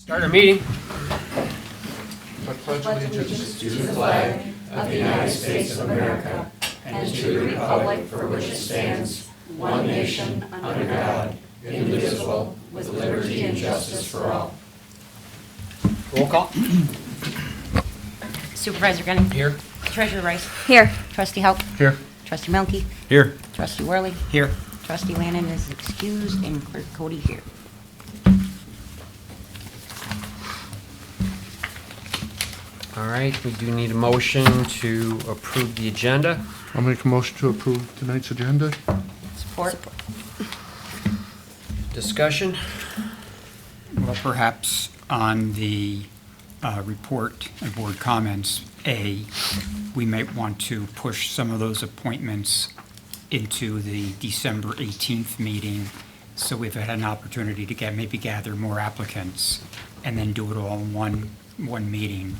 Start our meeting. I pledge allegiance to the flag of the United States of America and to the republic for which it stands, one nation, under God, indivisible, with liberty and justice for all. Roll call. Supervisor Gunning. Here. Treasurer Rice. Here. Trustee Hope. Here. Trustee Melke. Here. Trustee Worley. Here. Trustee Lannon is excused, and Clerk Cody here. All right, we do need a motion to approve the agenda. I'll make a motion to approve tonight's agenda. Support. Discussion? Well, perhaps on the report and board comments, we might want to push some of those appointments into the December 18th meeting, so we've had an opportunity to maybe gather more applicants and then do it all in one meeting.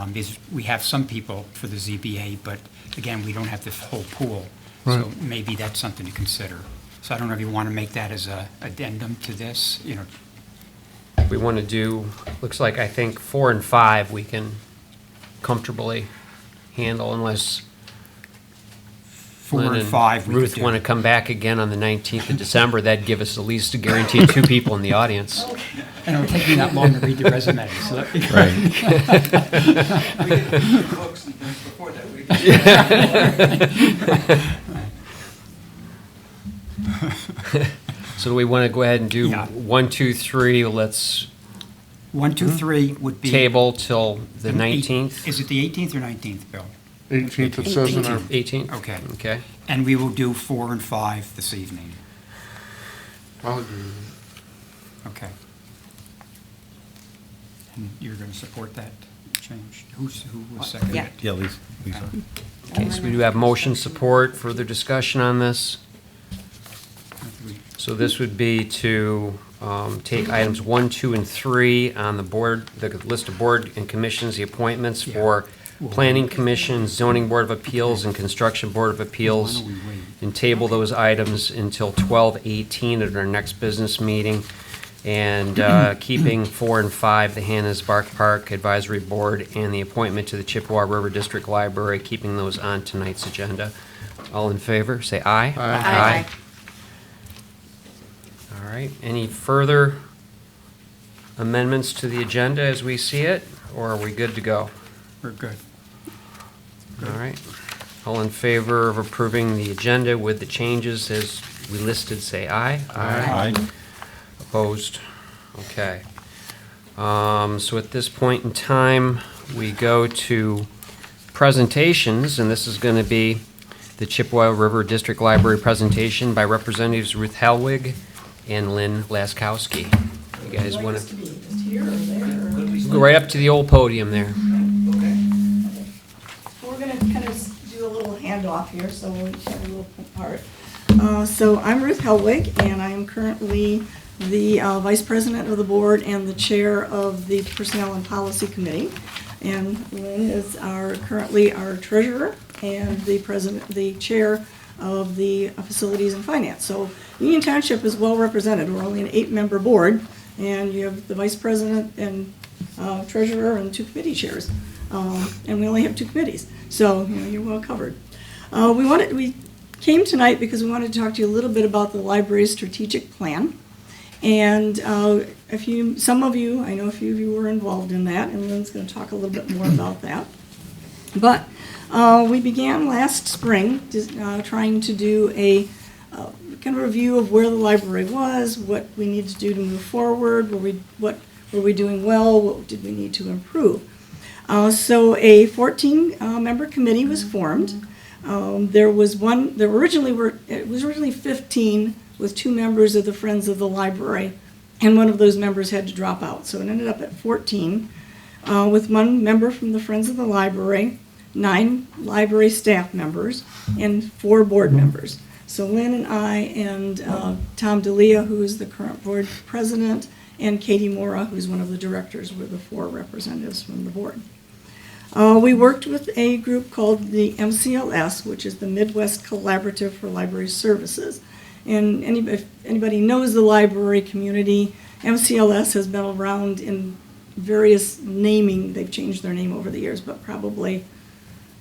Because we have some people for the ZBA, but again, we don't have the whole pool. So Right. maybe that's something to consider. So I don't know if you want to make that as a addendum to this, We want to do, looks like I think 4 and 5 we can comfortably handle unless 4 Lynn and and 5 we could Ruth do. want to come back again on the 19th of December. That'd give us at least a guaranteed 2 people in the audience. And it'll take me that long to read the resume, so that'd be great. Right. We get books and things before that. We can- So do we want to go ahead and do Yeah. 1, 2, 3? Let's 1, 2, 3 would be. table till the an eight- 19th? Is it the 18th or 19th, Bill? 18th, it says in our, 18th? Okay. Okay. And we will do 4 and 5 this evening. I'll agree. Okay. And you're going to support that change? Who was seconded? Yeah. Yeah, Lisa. Okay, so we do have motion support, further discussion on this. So this would be to take items 1, 2, and 3 on the board, the list of board and commissions, the appointments Yeah. for Planning Commission, Zoning Board of Appeals, and Construction Board of Appeals, Why don't we wait? and table those items until 12/18 at our next business meeting. And keeping 4 and 5, the Hannah's Bark Park Advisory Board, and the appointment to the Chippewa River District Library, keeping those on tonight's agenda. All in favor, say aye. Aye. All right, any further amendments to the agenda as we see it, or are we good to go? We're good. All right, all in favor of approving the agenda with the changes as we listed, say aye. Aye. Opposed? Okay. So at this point in time, we go to presentations, and this is going to be the Chippewa River District Library presentation by Representatives Ruth Helwig and Lynn Laskowski. You guys want to go right up to the old podium there? Okay. We're going to kind of do a little handoff here, so we'll each have a little part. So I'm Ruth Helwig, and I am currently the Vice President of the Board and the Chair of the Personnel and Policy Committee. And Lynn is currently our Treasurer and the Chair of the Facilities and Finance. So Union Township is well represented. We're only an 8-member board, and you have the Vice President and Treasurer and 2 committee chairs. And we only have 2 committees, so you're well covered. We came tonight because we wanted to talk to you a little bit about the library's strategic plan. And some of you, I know a few of you were involved in that, and Lynn's going to talk a little bit more about that. But we began last spring trying to do a kind of review of where the library was, what we need to do to move forward, what were we doing well, what did we need to improve. So a 14-member committee was formed. It was originally 15 with 2 members of the Friends of the Library, and one of those members had to drop out. So it ended up at 14, with 1 member from the Friends of the Library, 9 library staff members, and 4 board members. So Lynn and I and Tom DeLea, who is the current board president, and Katie Mora, who's one of the directors, were the 4 representatives from the board. We worked with a group called the MCLS, which is the Midwest Collaborative for Library Services. And if anybody knows the library community, MCLS has been around in various naming, they've changed their name over the years, but probably,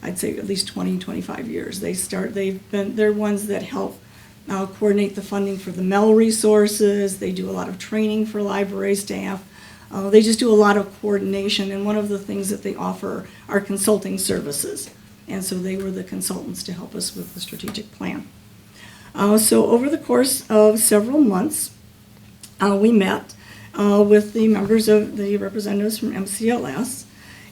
I'd say at least 20, 25 years. They're ones that help coordinate the funding for the MEL resources. They do a lot of training for library staff. They just do a lot of coordination, and one of the things that they offer are consulting services. And so they were the consultants to help us with the strategic plan. So over the course of several months, we met with the members of the representatives from MCLS,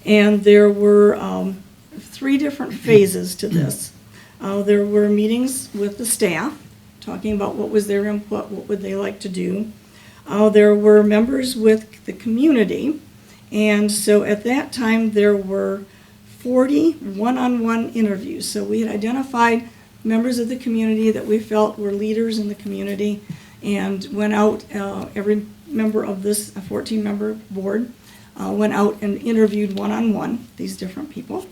and there were 3 different phases to this. There were meetings with the staff, talking about what was their input, what would they like to do. There were members with the community, and so at that time there were 40 one-on-one interviews. So we had identified members of the community that we felt were leaders in the community, and went out, every member of this 14-member board went out and interviewed one-on-one these different people.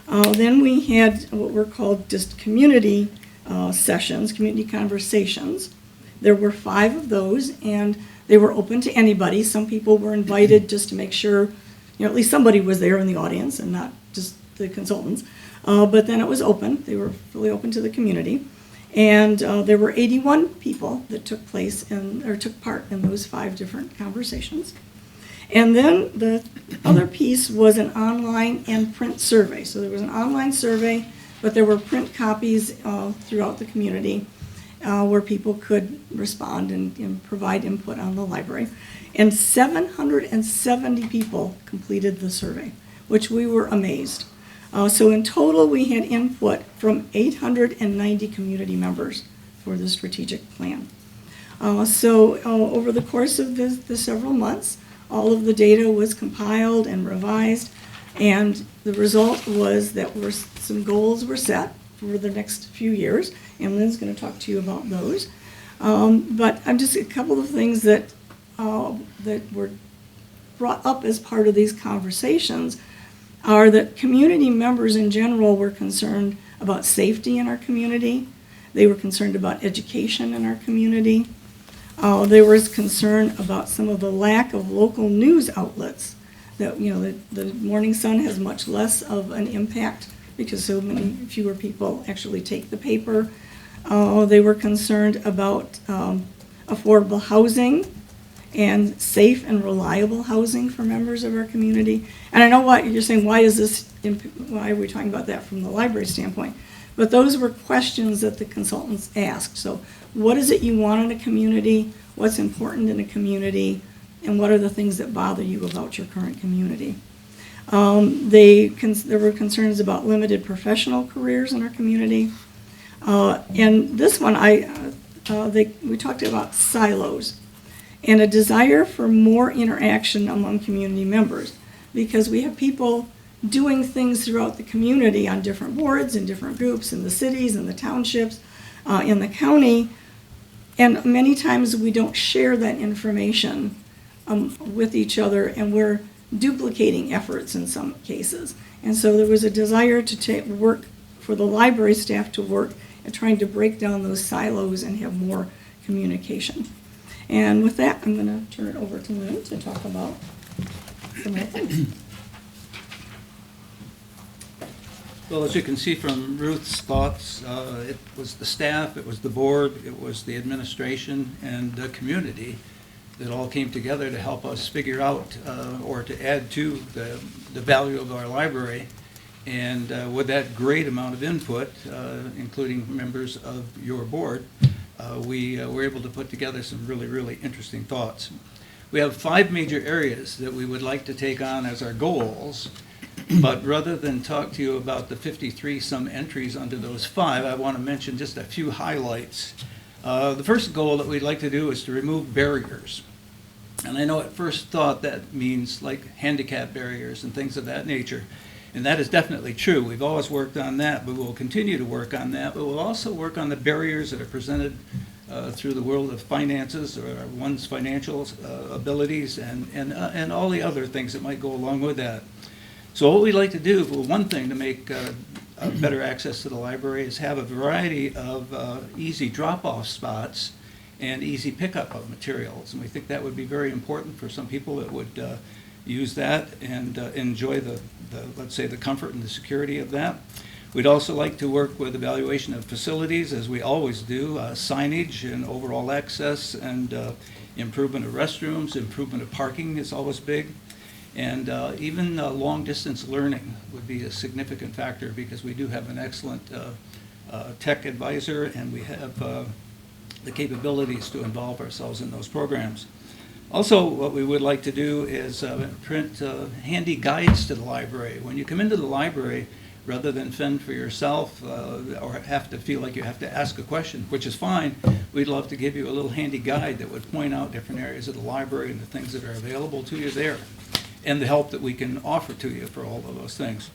Then we had what were called just community sessions, community conversations. There were 5 of those, and they were open to anybody. Some people were invited just to make sure, at least somebody was there in the audience and not just the consultants. But then it was open. They were fully open to the community. And there were 81 people that took part in those 5 different conversations. And then the other piece was an online and print survey. So there was an online survey, but there were print copies throughout the community where people could respond and provide input on the library. And 770 people completed the survey, which we were amazed. So in total, we had input from 890 community members for the strategic plan. So over the course of the several months, all of the data was compiled and revised, and the result was that some goals were set for the next few years, and Lynn's going to talk to you about those. But I'm just a couple of things that were brought up as part of these conversations are that community members in general were concerned about safety in our community. They were concerned about education in our community. There was concern about some of the lack of local news outlets. That the Morning Sun has much less of an impact because so many fewer people actually take the paper. They were concerned about affordable housing and safe and reliable housing for members of our community. And I know what you're saying, why are we talking about that from the library standpoint? But those were questions that the consultants asked. So what is it you want in a community? What's important in a community? And what are the things that bother you about your current community? There were concerns about limited professional careers in our community. And this one, we talked about silos and a desire for more interaction among community members, because we have people doing things throughout the community on different boards and different groups in the cities and the townships, in the county, and many times we don't share that information with each other, and we're duplicating efforts in some cases. And so there was a desire to work for the library staff to work at trying to break down those silos and have more communication. And with that, I'm going to turn it over to Lynn to talk about some more things. Well, as you can see from Ruth's thoughts, it was the staff, it was the board, it was the administration, and the community that all came together to help us figure out or to add to the value of our library. And with that great amount of input, including members of your board, we were able to put together some really, really interesting thoughts. We have 5 major areas that we would like to take on as our goals, but rather than talk to you about the 53-some entries under those 5, I want to mention just a few highlights. The first goal that we'd like to do is to remove barriers. And I know at first thought that means like handicap barriers and things of that nature. And that is definitely true. We've always worked on that, but we'll continue to work on that. But we'll also work on the barriers that are presented through the world of finances or one's financial abilities and all the other things that might go along with that. So what we'd like to do, for one thing, to make better access to the library is have a variety of easy drop-off spots and easy pickup of materials. And we think that would be very important for some people that would use that and enjoy the, let's say, the comfort and the security of that. We'd also like to work with evaluation of facilities, as we always do, signage and overall access, and improvement of restrooms, improvement of parking is always big. And even long-distance learning would be a significant factor, because we do have an excellent tech advisor, and we have the capabilities to involve ourselves in those programs. Also, what we would like to do is print handy guides to the library. When you come into the library, rather than fend for yourself or have to feel like you have to ask a question, which is fine, we'd love to give you a little handy guide that would point out different areas of the library and the things that are available to you there, and the help that we can offer to you for all of those things.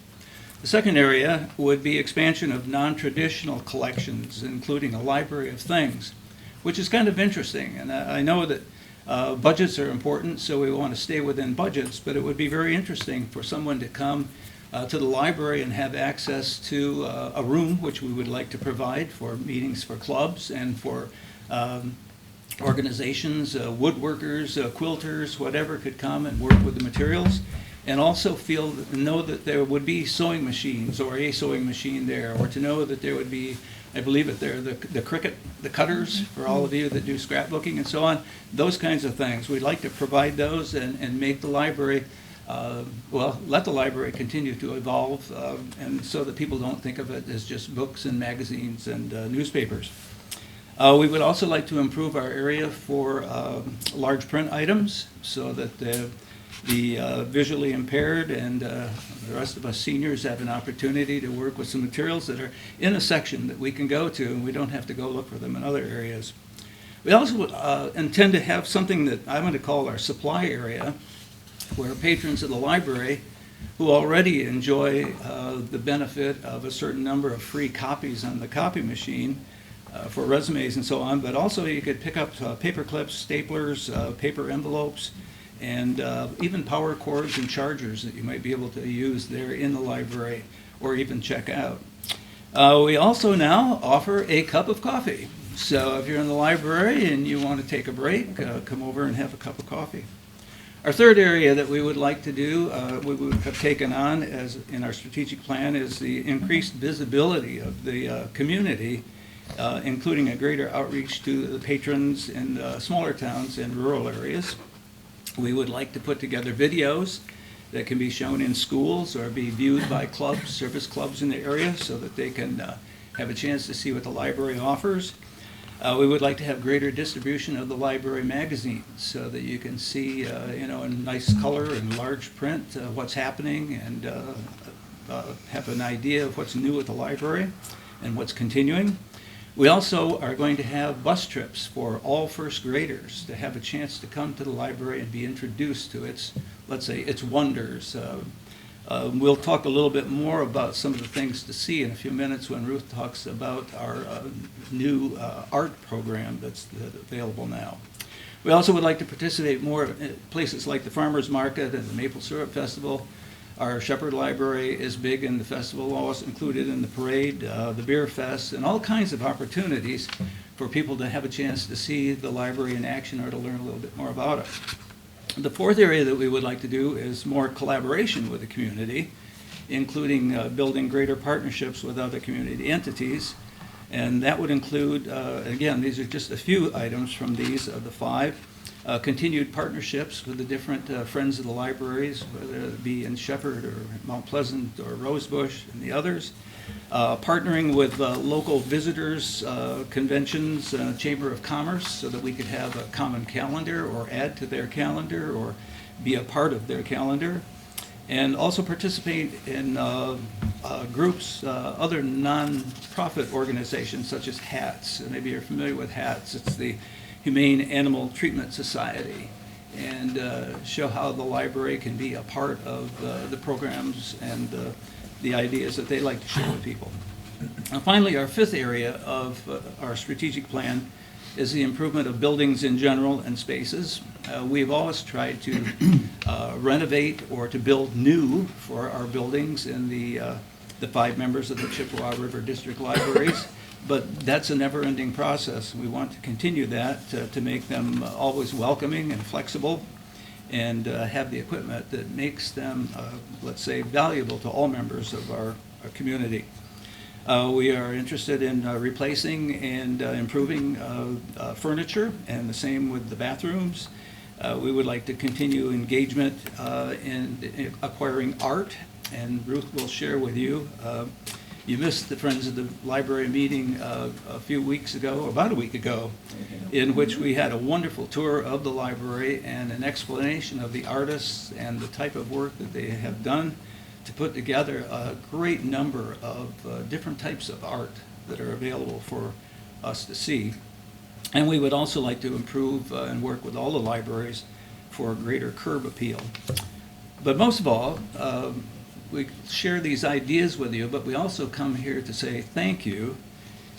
The second area would be expansion of non-traditional collections, including a library of things, which is kind of interesting. And I know that budgets are important, so we want to stay within budgets, but it would be very interesting for someone to come to the library and have access to a room, which we would like to provide for meetings for clubs and for organizations, woodworkers, quilters, whatever could come and work with the materials, and also know that there would be sewing machines or a sewing machine there, or to know that there would be, I believe that they're the cutters for all of you that do scrapbooking and so on, those kinds of things. We'd like to provide those and make the library, let the library continue to evolve, and so that people don't think of it as just books and magazines and newspapers. We would also like to improve our area for large print items, so that the visually impaired and the rest of us seniors have an opportunity to work with some materials that are in a section that we can go to, and we don't have to go look for them in other areas. We also intend to have something that I'm going to call our supply area, where patrons of the library who already enjoy the benefit of a certain number of free copies on the copy machine for resumes and so on, but also you could pick up paper clips, staplers, paper envelopes, and even power cords and chargers that you might be able to use there in the library or even check out. We also now offer a cup of coffee. So if you're in the library and you want to take a break, come over and have a cup of coffee. Our third area that we would like to do, we would have taken on as in our strategic plan, is the increased visibility of the community, including a greater outreach to the patrons in smaller towns and rural areas. We would like to put together videos that can be shown in schools or be viewed by clubs, service clubs in the area, so that they can have a chance to see what the library offers. We would like to have greater distribution of the library magazines, so that you can see, in nice color and large print, what's happening, and have an idea of what's new at the library and what's continuing. We also are going to have bus trips for all first graders to have a chance to come to the library and be introduced to its, let's say, its wonders. We'll talk a little bit more about some of the things to see in a few minutes when Ruth talks about our new art program that's available now. We also would like to participate more in places like the Farmers Market and the Maple Syrup Festival. Our Shepherd Library is big in the festival, also included in the parade, the Beer Fest, and all kinds of opportunities for people to have a chance to see the library in action or to learn a little bit more about it. The fourth area that we would like to do is more collaboration with the community, including building greater partnerships with other community entities. And that would include, again, these are just a few items from these of the five. Continued partnerships with the different Friends of the Libraries, whether it be in Shepherd or Mount Pleasant or Rosebush and the others. Partnering with local visitors, conventions, Chamber of Commerce, so that we could have a common calendar or add to their calendar or be a part of their calendar. And also participate in groups, other non-profit organizations such as HATS. Maybe you're familiar with HATS. It's the Humane Animal Treatment Society, and show how the library can be a part of the programs and the ideas that they like to share with people. And finally, our fifth area of our strategic plan is the improvement of buildings in general and spaces. We've always tried to renovate or to build new for our buildings in the 5 members of the Chippewa River District Libraries. But that's a never-ending process. We want to continue that to make them always welcoming and flexible, and have the equipment that makes them, let's say, valuable to all members of our community. We are interested in replacing and improving furniture, and the same with the bathrooms. We would like to continue engagement in acquiring art, and Ruth will share with you. You missed the Friends of the Library meeting a few weeks ago, or about a week ago, in which we had a wonderful tour of the library and an explanation of the artists and the type of work that they have done to put together a great number of different types of art that are available for us to see. And we would also like to improve and work with all the libraries for greater curb appeal. But most of all, we share these ideas with you, but we also come here to say thank you,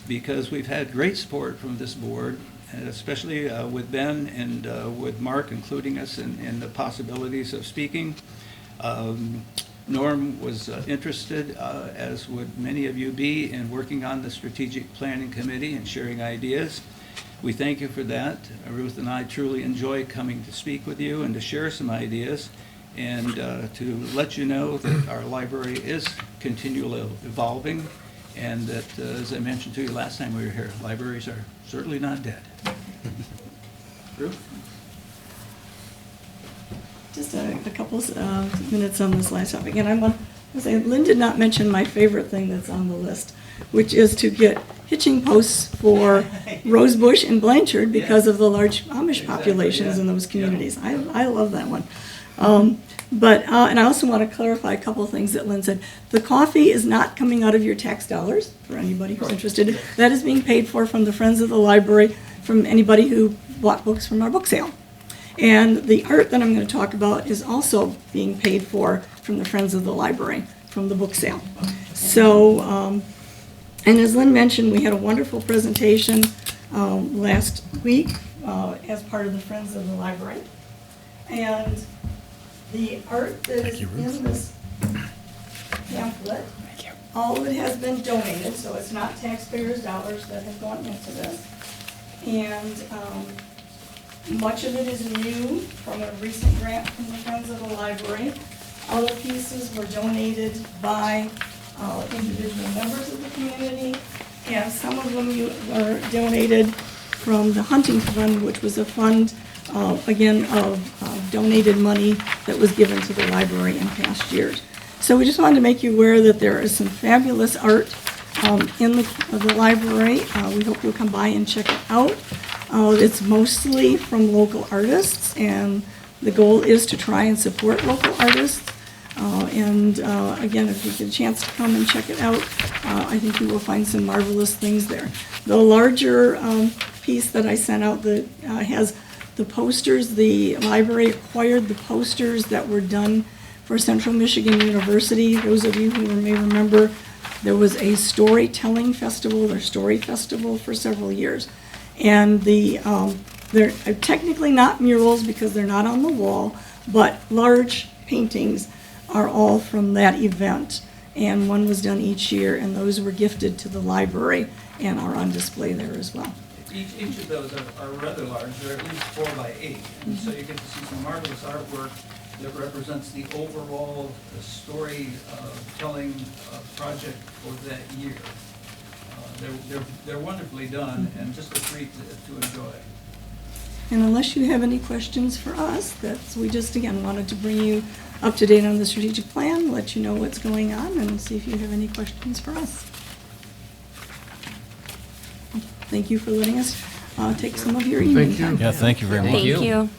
because we've had great support from this board, and especially with Ben and with Mark including us in the possibilities of speaking. Norm was interested, as would many of you be, in working on the Strategic Planning Committee and sharing ideas. We thank you for that. Ruth and I truly enjoy coming to speak with you and to share some ideas, and to let you know that our library is continually evolving, and that, as I mentioned to you last time we were here, libraries are certainly not dead. Ruth? Just a couple minutes on this last topic, and I want to say, Lynn did not mention my favorite thing that's on the list, which is to get hitching posts for Rosebush and Blanchard because of the large Amish populations in those communities. I love that one. And I also want to clarify a couple of things that Lynn said. The coffee is not coming out of your tax dollars, for anybody who's interested. That is being paid for from the Friends of the Library, from anybody who bought books from our book sale. And the art that I'm going to talk about is also being paid for from the Friends of the Library, from the book sale. So, and as Lynn mentioned, we had a wonderful presentation last week as part of the Friends of the Library. And the art that is in this pamphlet, all of it has been donated, so it's not taxpayers' dollars that have gone into this. And much of it is new from a recent grant from the Friends of the Library. Other pieces were donated by individual members of the community, and some of them were donated from the Hunting Fund, which was a fund, again, of donated money that was given to the library in past years. So we just wanted to make you aware that there is some fabulous art in the library. We hope you'll come by and check it out. It's mostly from local artists, and the goal is to try and support local artists. Again, if you get a chance to come and check it out, I think you will find some marvelous things there. The larger piece that I sent out that has the posters, the library acquired the posters that were done for Central Michigan University. Those of you who may remember, there was a storytelling festival, or story festival, for several years. And they're technically not murals because they're not on the wall, but large paintings are all from that event. And one was done each year, and those were gifted to the library and are on display there as well. Each of those are rather large. They're at least 4 by 8. And so you get to see some marvelous artwork that represents the overall storytelling project for that year. They're wonderfully done, and just a treat to enjoy. And unless you have any questions for us, we just, again, wanted to bring you up to date on the strategic plan, let you know what's going on, and see if you have any questions for us. Thank you for letting us take some of your evening time. Yeah, thank you very much. Thank you.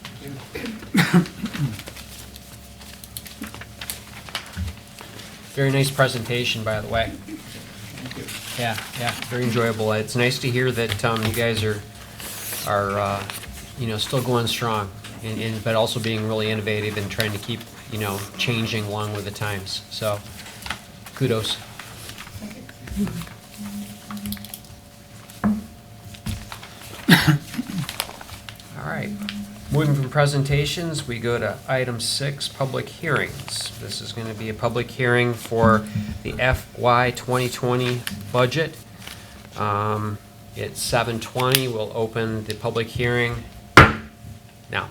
Very nice presentation, by the way. Thank you. Yeah, very enjoyable. It's nice to hear that you guys are still going strong, but also being really innovative and trying to keep, changing along with the times. So, kudos. All right. Moving from presentations, we go to item 6, public hearings. This is going to be a public hearing for the FY 2020 budget. It's 7:20. We'll open the public hearing now.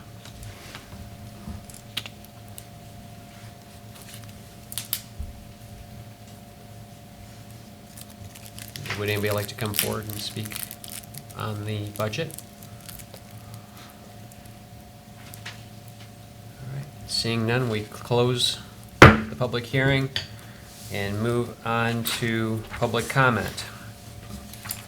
Would anybody like to come forward and speak on the budget? All right. Seeing none, we close the public hearing and move on to public comment.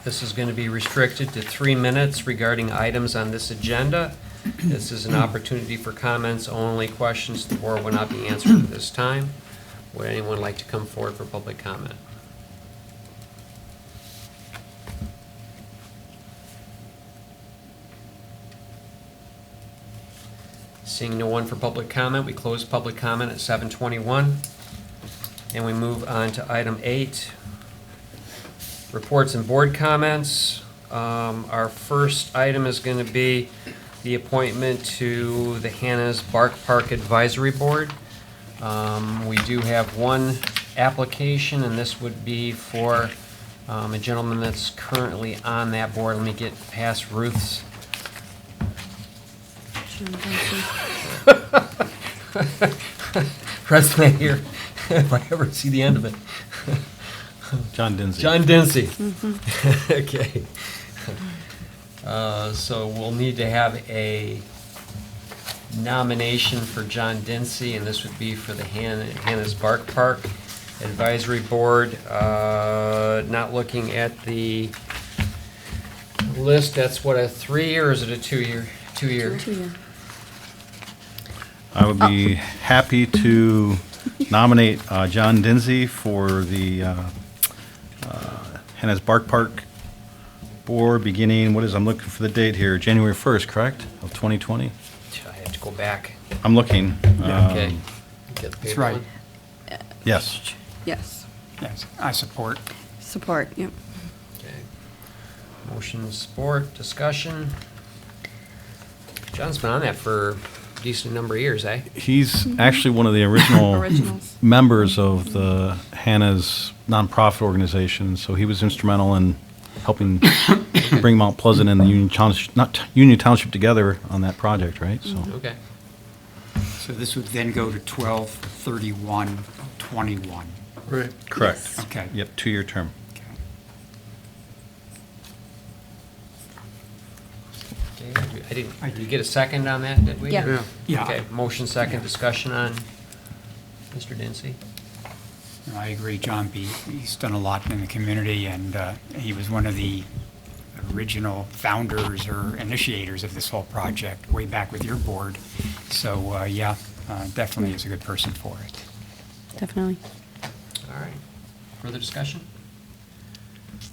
This is going to be restricted to 3 minutes regarding items on this agenda. This is an opportunity for comments only. Questions to the board will not be answered at this time. Would anyone like to come forward for public comment? Seeing no one for public comment, we close public comment at 7:21. And we move on to item 8, reports and board comments. Our first item is going to be the appointment to the Hannah's Bark Park Advisory Board. We do have one application, and this would be for a gentleman that's currently on that board. Let me get past Ruth's. Resume here, if I ever see the end of it. John Dinsey. John Dinsey. Okay. So we'll need to have a nomination for John Dinsey, and this would be for the Hannah's Bark Park Advisory Board. Not looking at the list, that's what, a 3-year, or is it a 2-year? 2-year. 2-year. I would be happy to nominate John Dinsey for the Hannah's Bark Park Board beginning, I'm looking for the date here, January 1st, correct, of 2020? I have to go back. I'm looking. Okay. Get the That's paper right. one. Yes. Yes. Yes, I support. Support, yep. Okay. Motion, support, discussion. John's been on that for a decent number of years, eh? He's actually one of the original Originals. members of the Hannah's nonprofit organization, so he was instrumental in helping bring Mount Pleasant and the Union Township together on that project, right? So Okay. So this would then go to 12/31/21. Right. correct. Okay. Yep, 2-year term. Okay. Okay, I didn't, did you get a second on that, did we? Yeah. Yeah. Yeah. Okay, motion second, discussion on Mr. Dinsey. No, I agree, John B. He's done a lot in the community, and he was one of the original founders or initiators of this whole project way back with your board. So, yeah, definitely is a good person for it. Definitely. All right, further discussion?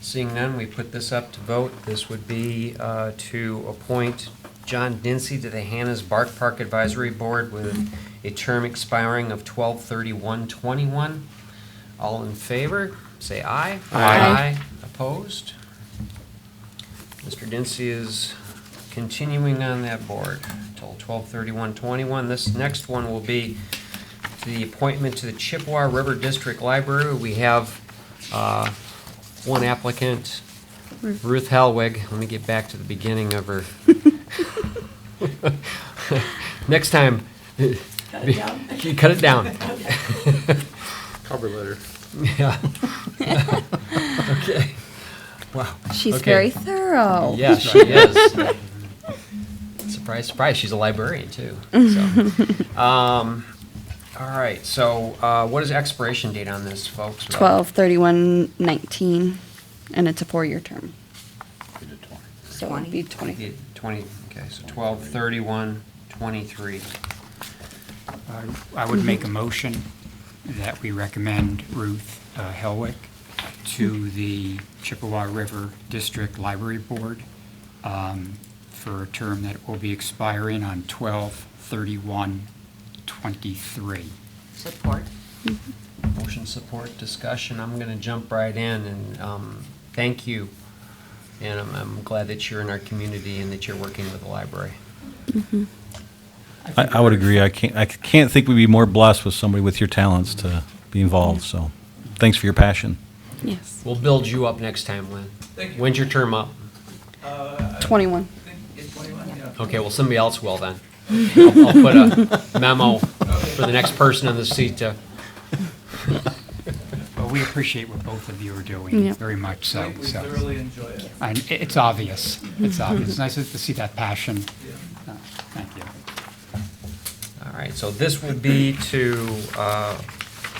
Seeing none, we put this up to vote. This would be to appoint John Dinsey to the Hannah's Bark Park Advisory Board with a term expiring of 12/31/21. All in favor, say aye. Aye. Opposed? Mr. Dinsey is continuing on that board until 12/31/21. This next one will be the appointment to the Chippewa River District Library. We have one applicant, Ruth Helwig. Let me get back to the beginning of her. Next time, Cut it down. you cut it down. Cover letter. Yeah. Okay. Wow. She's Okay. very thorough. Yes, she is. Surprise, surprise, she's a librarian too. So, all right, so what is the expiration date on this, folks? 12/31/19, and it's a 4-year term. So it would be 20. 20, okay, so 12/31/23. I would make a motion that we recommend Ruth Helwig to the Chippewa River District Library Board for a term that will be expiring on 12/31/23. Support. Motion, support, discussion. I'm going to jump right in and thank you. And I'm glad that you're in our community and that you're working with the library. I would agree. I can't think we'd be more blessed with somebody with your talents to be involved, so thanks for your passion. Yes. We'll build you up next time, Lynn. Thank you. When's your term up? 21. I think it's 21, yeah. Okay, well, somebody else will then. I'll put a memo for the next person in the seat to, Well, we appreciate what both of you are doing, Yeah. very much so. We So, thoroughly enjoy it. and it's obvious. It's obvious. It's nice to see that passion. Thank you. all right, so this would be to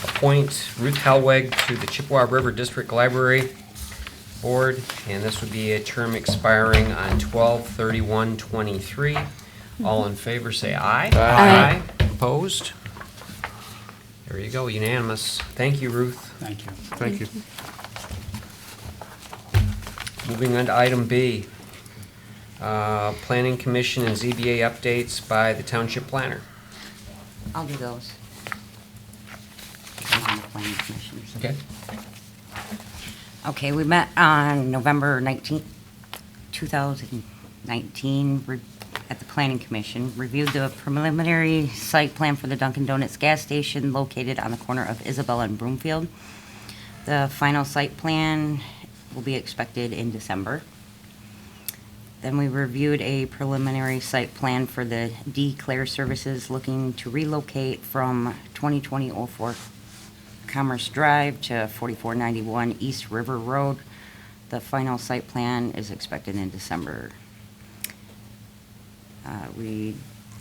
appoint Ruth Helwig to the Chippewa River District Library Board, and this would be a term expiring on 12/31/23. All in favor, say aye. Aye. Opposed? There you go, unanimous. Thank you, Ruth. Thank you. Thank you. Moving on to item B, Planning Commission and ZBA updates by the Township Planner. I'll do those. I'm on the planning commission, so- Okay. Okay, we met on November 19th, 2019, at the Planning Commission, reviewed the preliminary site plan for the Dunkin' Donuts gas station located on the corner of Isabella and Broomfield. The final site plan will be expected in December. Then we reviewed a preliminary site plan for the D-Clare Services looking to relocate from 2020-04 Commerce Drive to 4491 East River Road. The final site plan is expected in December.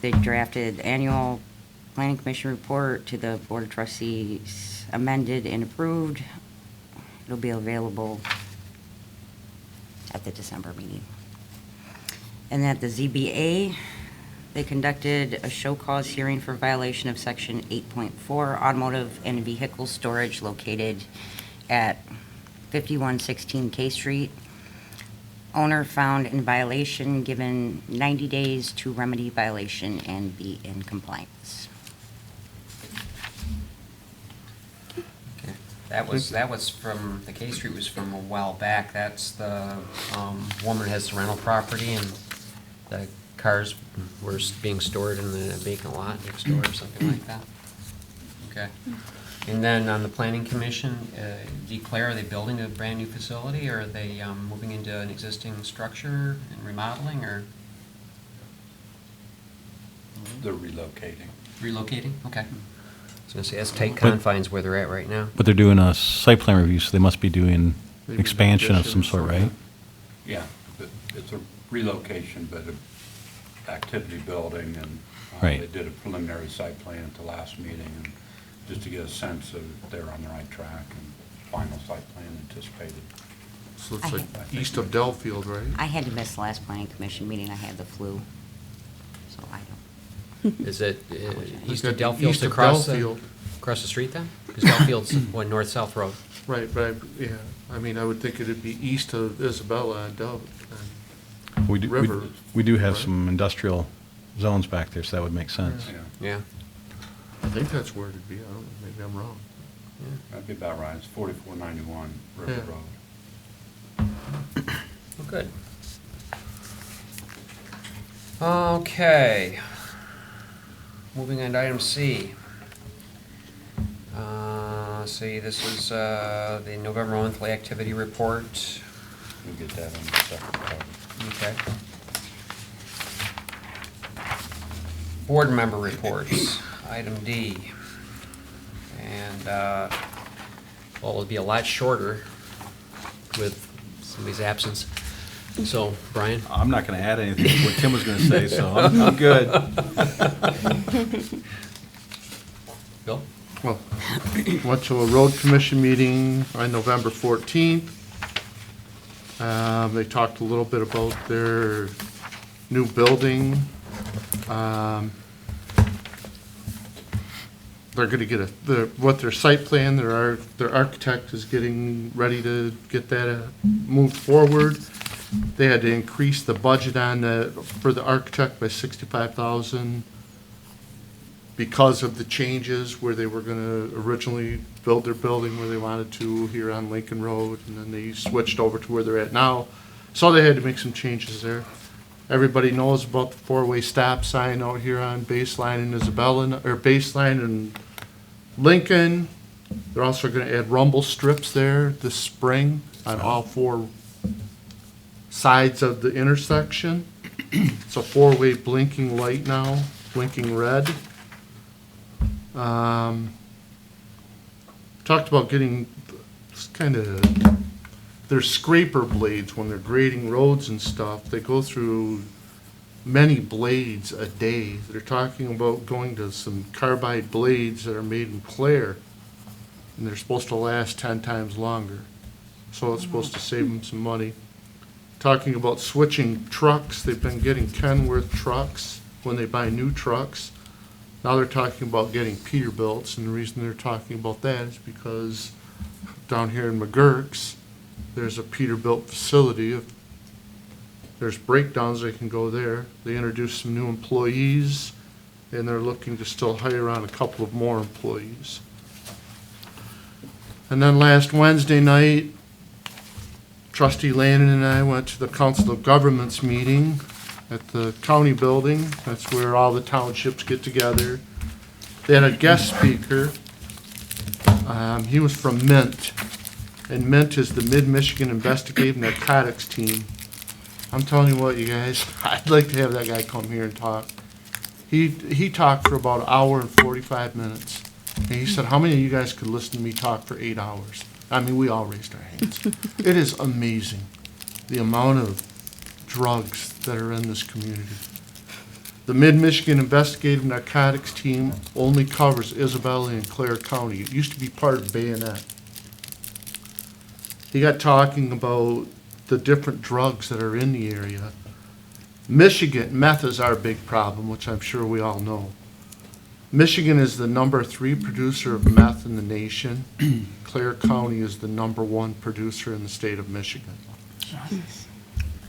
They drafted annual planning commission report to the Board of Trustees, amended and approved. It'll be available at the December meeting. And at the ZBA, they conducted a show cause hearing for violation of section 8.4 automotive and vehicle storage located at 5116 K Street. Owner found in violation, given 90 days to remedy violation and be in compliance. Okay. That was from, the K Street was from a while back. That's the woman has the rental property and the cars were being stored in the vacant lot next door or something like that. Okay. And then on the planning commission, Declare, are they building a brand new facility or are they moving into an existing structure and remodeling or They're relocating. relocating? Okay. I was gonna say, that's tight confines where they're at right now. But they're doing a site plan review, so they must be doing Maybe expansion of some addition or sort, right? Yeah, but it's a relocation, but an activity building, and Right. they did a preliminary site plan at the last meeting, and just to get a sense of they're on the right track, and final site plan anticipated. So it's I like think- east of Dellfield, right? I had to miss the last planning commission meeting, I had the flu, so I don't. Is it east of It's got Delphield's east of across Dellfield. across the street then? Because Delphield's one north-south road. Right, but yeah, I mean, I would think it'd be east of Isabella and Del. We do, River, we do have right? some industrial zones back there, so that would make sense. Yeah, Yeah. I think that's where it'd be. I don't know, maybe I'm wrong. that'd be about right. It's 4491 River Yeah. Road. Well, good. Okay. Moving on to item C. See, this is the November monthly activity report. We'll get that on the second cover. Okay. Board member reports, item D. And, well, it'll be a lot shorter with somebody's absence. So, Brian? I'm not going to add anything to what Tim was going to say, so I'm good. Bill? Well, went to a road commission meeting on November 14th. They talked a little bit about their new building. They're gonna get what their site plan, their architect is getting ready to get that moved forward. They had to increase the budget for the architect by $65,000 because of the changes where they were gonna originally build their building where they wanted to here on Lincoln Road, and then they switched over to where they're at now. So they had to make some changes there. Everybody knows about the four-way stop sign out here on Baseline and Isabella, or Baseline and Lincoln. They're also gonna add rumble strips there this spring on all 4 sides of the intersection. It's a 4-way blinking light now, blinking red. Talked about getting they're scraper blades when they're grading roads and stuff. They go through many blades a day. They're talking about going to some carbide blades that are made in Clare, and they're supposed to last 10 times longer. So it's supposed to save them some money. Talking about switching trucks. They've been getting Kenworth trucks when they buy new trucks. Now they're talking about getting Peterbilts, and the reason they're talking about that is because down here in McGurk's, there's a Peterbilt facility. If there's breakdowns, they can go there. They introduced some new employees, and they're looking to still hire on a couple of more employees. And then last Wednesday night, Trustee Landon and I went to the Council of Governments meeting at the county building. That's where all the townships get together. They had a guest speaker. He was from Mint, and Mint is the Mid-Michigan Investigative Narcotics Team. I'm telling you what, you guys, I'd like to have that guy come here and talk. He talked for about 1 hour and 45 minutes. And he said, how many of you guys could listen to me talk for 8 hours? I mean, we all raised our hands. It is amazing, the amount of drugs that are in this community. The Mid-Michigan Investigative Narcotics Team only covers Isabella and Clare County. It used to be part of Bayonet. He got talking about the different drugs that are in the area. Michigan, meth is our big problem, which I'm sure we all know. Michigan is the number 3 producer of meth in the nation. Clare County is the number 1 producer in the state of Michigan.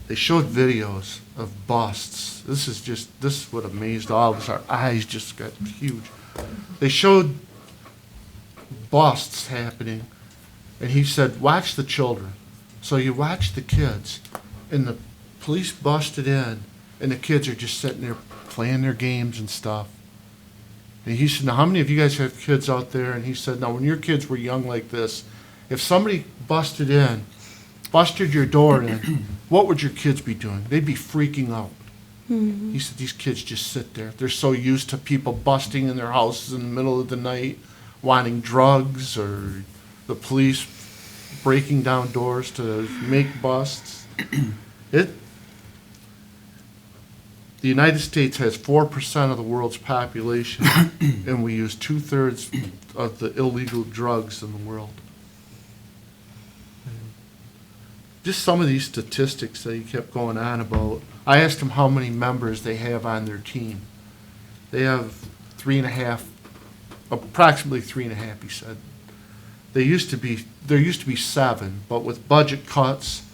They showed videos of busts. This is what amazed all of us. Our eyes just got huge. They showed busts happening, and he said, watch the children. So you watch the kids, and the police busted in, and the kids are just sitting there playing their games and stuff. And he said, now how many of you guys have kids out there? And he said, now when your kids were young like this, if somebody busted your door in, what would your kids be doing? They'd be freaking out. Mm-hmm. He said, these kids just sit there. They're so used to people busting in their houses in the middle of the night, wanting drugs, or the police breaking down doors to make busts. The United States has 4% of the world's population, and we use 2/3 of the illegal drugs in the world. Just some of these statistics that he kept going on about. I asked him how many members they have on their team. They have 3.5, approximately 3.5, he said. There used to be 7, but with budget cuts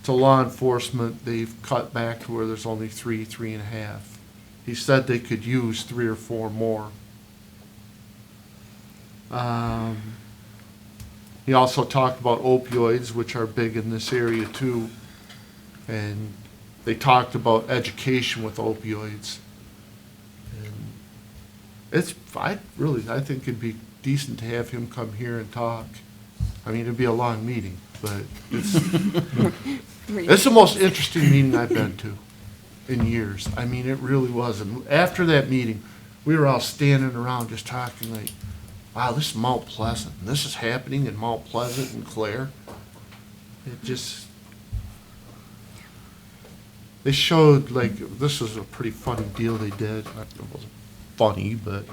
to law enforcement, they've cut back to where there's only 3.5. He said they could use 3 or 4 more. He also talked about opioids, which are big in this area too. And they talked about education with opioids. And I think it'd be decent to have him come here and talk. I mean, it'd be a long meeting, but it's the most interesting meeting I've been to in years. I mean, it really was. And after that meeting, we were all standing around just talking like, wow, this is Mount Pleasant. This is happening in Mount Pleasant and Clare. They showed, like, this was a pretty funny deal they did. It wasn't funny, but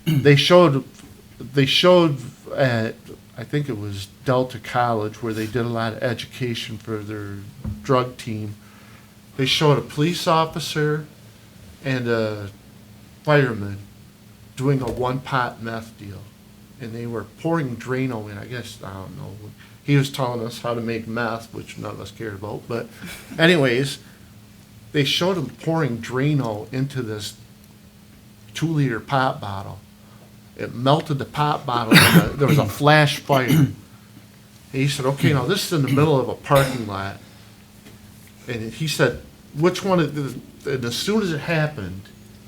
they showed at, I think it was Delta College, where they did a lot of education for their drug team. They showed a police officer and a fireman doing a 1-pot meth deal. And they were pouring Drano in, I guess, I don't know. He was telling us how to make meth, which none of us cared about. But anyways, they showed him pouring Drano into this 2-liter pop bottle. It melted the pop bottle, and there was a flash fire. And he said, okay, now this is in the middle of a parking lot. And he said, which one, and as soon as it happened,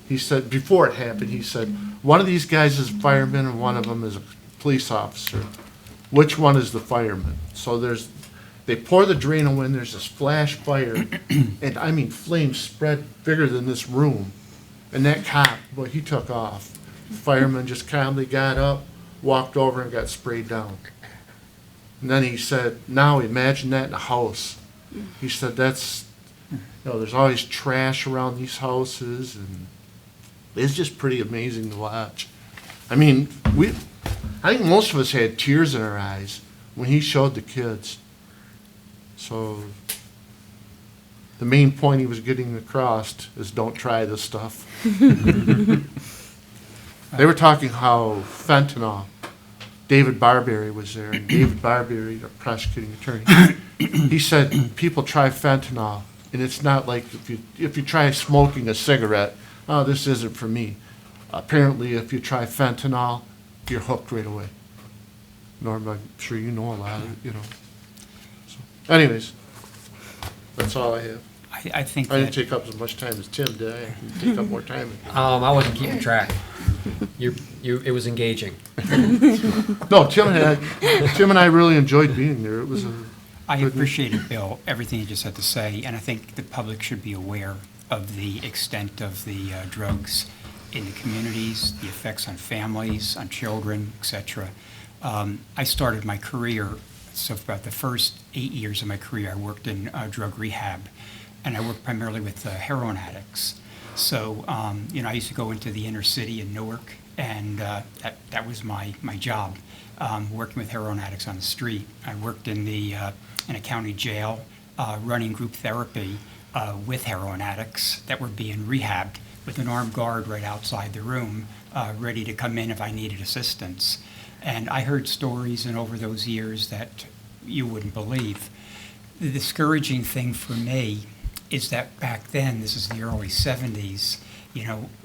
He said, before it happened, he said, one of these guys is a fireman and one of them is a police officer. Which one is the fireman? So they pour the Drano in, there's this flash fire, and I mean, flames spread bigger than this room. And that cop, boy, he took off. The fireman just calmly got up, walked over and got sprayed down. And then he said, now imagine that in a house. He said, there's always trash around these houses, and it's just pretty amazing to watch. I mean, I think most of us had tears in our eyes when he showed the kids. So the main point he was getting across is don't try this stuff. They were talking how fentanyl, David Barberry was there, and David Barberry, the prosecuting attorney, he said people try fentanyl, and it's not like if you try smoking a cigarette, oh, this isn't for me. Apparently, if you try fentanyl, you're hooked right away. Norm, I'm sure you know a lot of it, So, anyways, that's all I have. I think I didn't that, take up as much time as Tim did. I can take up more time. I wasn't keeping track. It was engaging. No, Tim and I really enjoyed being there. It was I good- appreciated, Bill, everything you just had to say, and I think the public should be aware of the extent of the drugs in the communities, the effects on families, on children, et cetera. I started my career, so for about the first 8 years of my career, I worked in drug rehab, and I worked primarily with heroin addicts. So, I used to go into the inner city in Newark, and that was my job, working with heroin addicts on the street. I worked in a county jail, running group therapy with heroin addicts that were being rehabbed with an armed guard right outside the room, ready to come in if I needed assistance. And I heard stories and over those years that you wouldn't believe. The discouraging thing for me is that back then, this is the early 70s,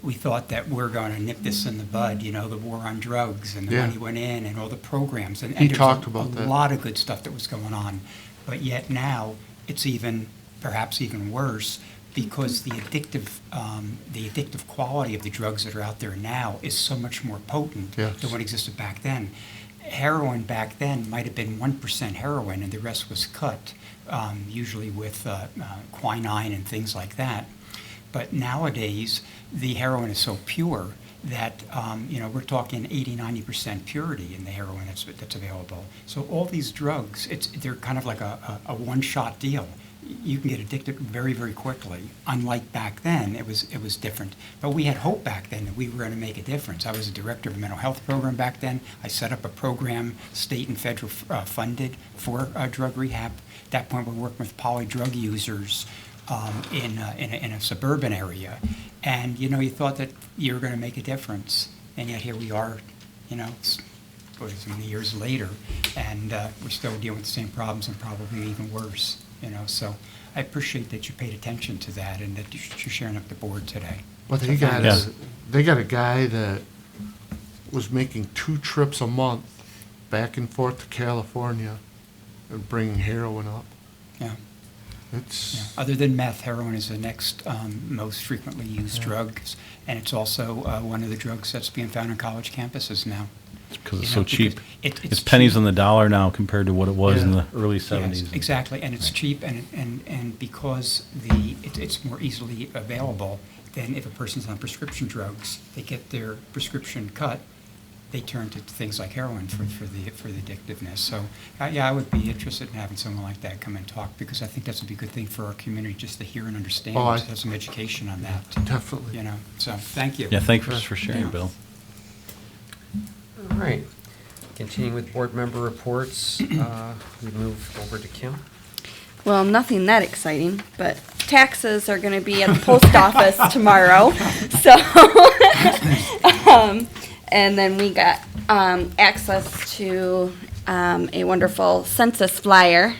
we thought that we're going to nip this in the bud, the war on drugs and the Yeah. money went in and all the programs. And He there's talked a about that. lot of good stuff that was going on. But yet now, it's perhaps even worse because the addictive quality of the drugs that are out there now is so much more potent Yes. than what existed back then. Heroin back then might have been 1% heroin and the rest was cut, usually with quinine and things like that. But nowadays, the heroin is so pure that, we're talking 80-90% purity in the heroin that's available. So all these drugs, they're kind of like a one-shot deal. You can get addicted very, very quickly. Unlike back then, it was different. But we had hope back then that we were going to make a difference. I was a director of a mental health program back then. I set up a program, state and federal funded, for drug rehab. At that point, we're working with poly-drug users in a suburban area. And, you thought that you were going to make a difference. And yet here we are, so many years later, and we're still dealing with the same problems and probably even worse. So I appreciate that you paid attention to that and that you're sharing up the board today. Well, So they got Yes. they got a guy that was making 2 trips a month back and forth to California and bringing heroin up. Yeah. It's Yeah. Other than meth, heroin is the next most frequently used drug, and it's also one of the drugs that's being found on college campuses now. Because it's You so know, cheap. because It's pennies cheap. on the dollar now compared to what it was in Yeah. the early Yes, 70s. exactly, and it's cheap, and because it's more easily available than if a person's on prescription drugs, they get their prescription cut, they turn to things like heroin for the addictiveness. So, yeah, I would be interested in having someone like that come and talk, because I think that's would be a good thing for our community, just to hear and understand, Oh, to have some education on that, definitely. So, thank you. Yeah, thanks for sharing, Yeah. Bill. All right. Continuing with board member reports, we move over to Kim. Well, nothing that exciting, but taxes are going to be at the post office tomorrow. So, and then we got access to a wonderful census flyer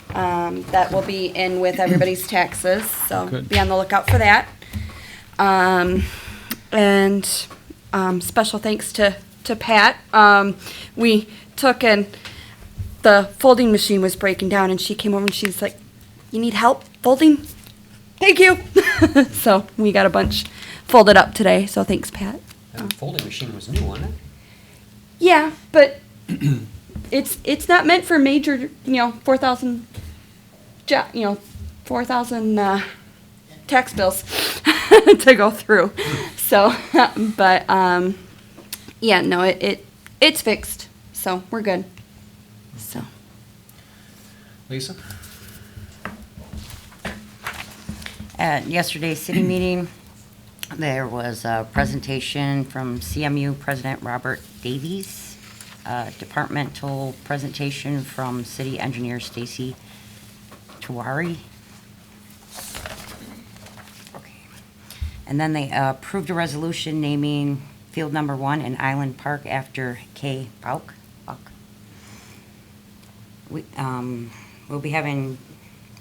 that will be in with everybody's taxes. So Good. be on the lookout for that. And special thanks to Pat. We took and the folding machine was breaking down, and she came over and she's like, "You need help folding? Thank you." So we got a bunch folded up today, so thanks, Pat. That folding machine was new, wasn't it? Yeah, but it's not meant for major, 4,000, 4,000 tax bills to go through. So, but yeah, no, it's fixed, so we're good. So. Lisa? At yesterday's city meeting, there was a presentation from CMU President Robert Davies, a departmental presentation from City Engineer Stacy Tawari. Okay. And then they approved a resolution naming field number 1 in Island Park after Kay Bauk.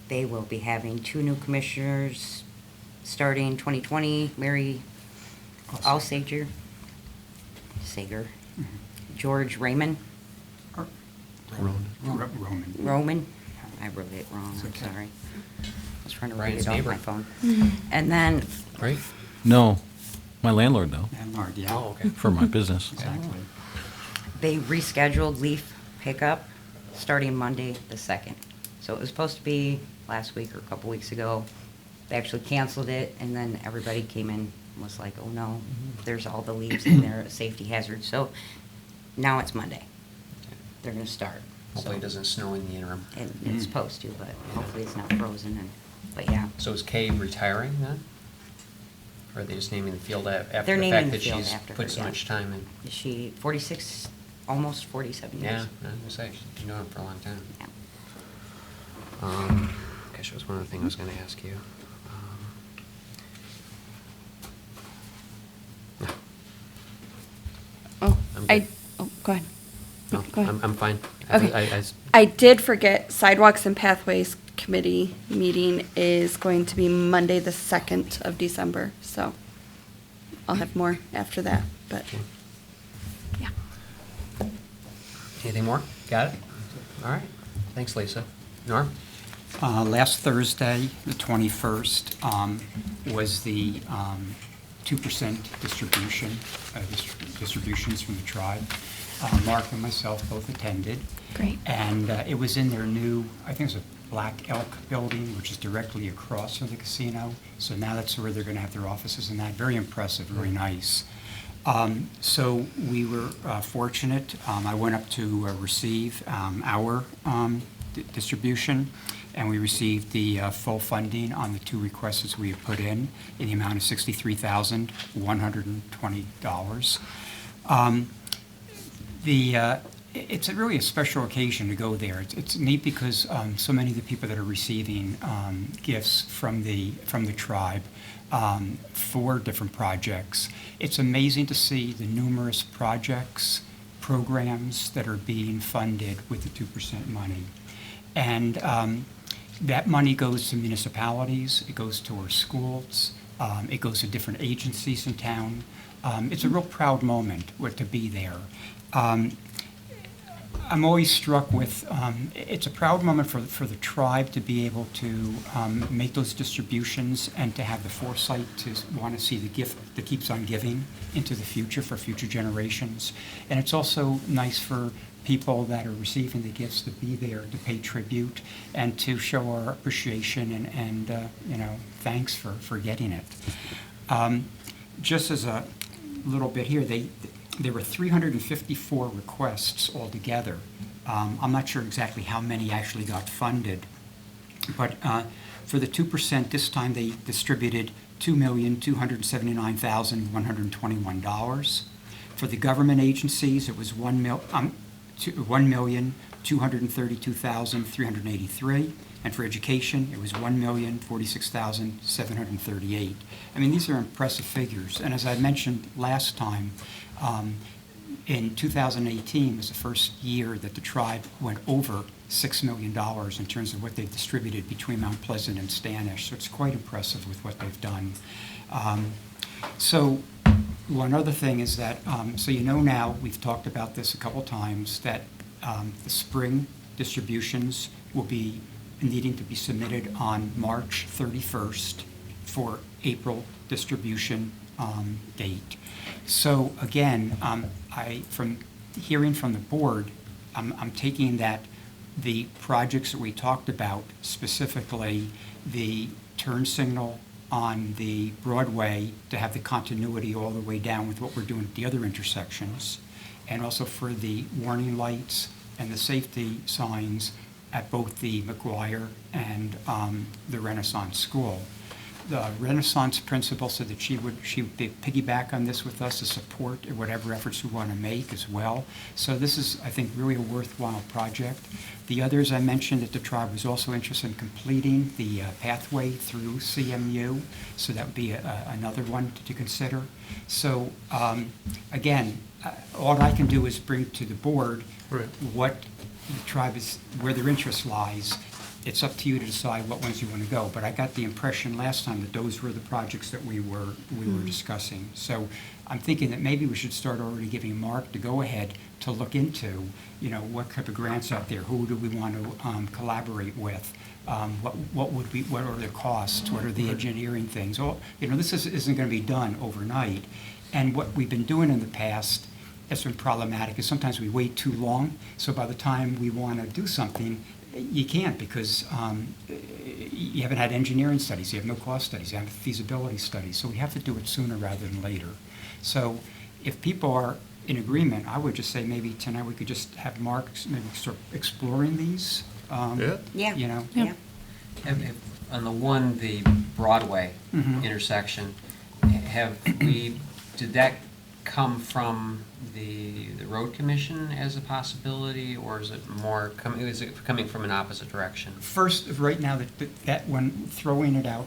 They will be having 2 new commissioners starting 2020, Mary Alsager, George Raymond, Roman. I wrote it wrong, I'm sorry. I was trying to write Ryan's it off neighbor. my phone. And then, Right? No, my landlord, though, Landlord, yeah. Oh, okay. for my business. Exactly. they rescheduled leaf pickup starting Monday the 2nd. So it was supposed to be last week or a couple weeks ago. They actually canceled it, and then everybody came in and was like, oh no, there's all the leaves in there, a safety hazard. So now it's Monday. They're gonna start. Hopefully it So- doesn't snow in the interim. And it's supposed to, but hopefully it's not frozen, but yeah. So is Kay retiring then? Or are they just naming the field after They're the naming fact the that field she's after her, put so yeah. much time in? Is she 46, almost 47 years? Yeah, I was gonna say, she's been doing it for a long time. Yeah. Gosh, that was one of the things I was gonna ask you. No. Oh, I'm I, good. go ahead. No, Go ahead. I'm fine. Okay. I did forget Sidewalks and Pathways Committee meeting is going to be Monday, the 2nd of December, so I'll have more after that, but, Okay. yeah. Anything more? Got it? All right. Thanks, Lisa. Norm? Last Thursday, the 21st, was the 2% distribution, distributions from the tribe. Mark and myself both attended. Great. And it was in their new, I think it was a Black Elk building, which is directly across from the casino. So now that's where they're going to have their offices and that. Very impressive, very nice. So we were fortunate. I went up to receive our distribution, and we received the full funding on the 2 requests that we had put in the amount of $63,120. It's really a special occasion to go there. It's neat because so many of the people that are receiving gifts from the tribe for different projects. It's amazing to see the numerous projects, programs that are being funded with the 2% money. And that money goes to municipalities, it goes to our schools, it goes to different agencies in town. It's a real proud moment to be there. I'm always struck with, it's a proud moment for the tribe to be able to make those distributions and to have the foresight to want to see the gift that keeps on giving into the future for future generations. And it's also nice for people that are receiving the gifts to be there to pay tribute and to show our appreciation and thanks for getting it. Just as a little bit here, there were 354 requests altogether. I'm not sure exactly how many actually got funded, but for the 2%, this time they distributed $2,279,121. For the government agencies, it was $1,232,383. And for education, it was $1,046,738. I mean, these are impressive figures. And as I mentioned last time, in 2018 was the first year that the tribe went over $6 million in terms of what they've distributed between Mount Pleasant and Stanish. So it's quite impressive with what they've done. So one other thing is that, so you know now, we've talked about this a couple times, that the spring distributions will be needing to be submitted on March 31st for April distribution date. So again, from hearing from the board, I'm taking that the projects that we talked about, specifically the turn signal on the Broadway to have the continuity all the way down with what we're doing at the other intersections, and also for the warning lights and the safety signs at both the McGuire and the Renaissance School. The Renaissance principal said that she would piggyback on this with us to support whatever efforts we want to make as well. So this is, I think, really a worthwhile project. The others I mentioned that the tribe was also interested in completing the pathway through CMU, so that would be another one to consider. So again, all I can do is bring to the board Right. what the tribe is, where their interest lies. It's up to you to decide what ones you want to go. But I got the impression last time that those were the projects that we were discussing. So I'm thinking that maybe we should start already giving Mark the go-ahead to look into, what type of grants out there, who do we want to collaborate with, what are the costs, what are the engineering things. This isn't going to be done overnight. And what we've been doing in the past that's been problematic is sometimes we wait too long. So by the time we want to do something, you can't, because you haven't had engineering studies, you have no cost studies, you have feasibility studies, so we have to do it sooner rather than later. So if people are in agreement, I would just say maybe tonight we could just have Mark maybe start exploring these. Yeah. Yeah. Yeah. On the Broadway intersection, did that come from the road commission as a possibility, or is it coming from an opposite direction? First, right now, that one, throwing it out,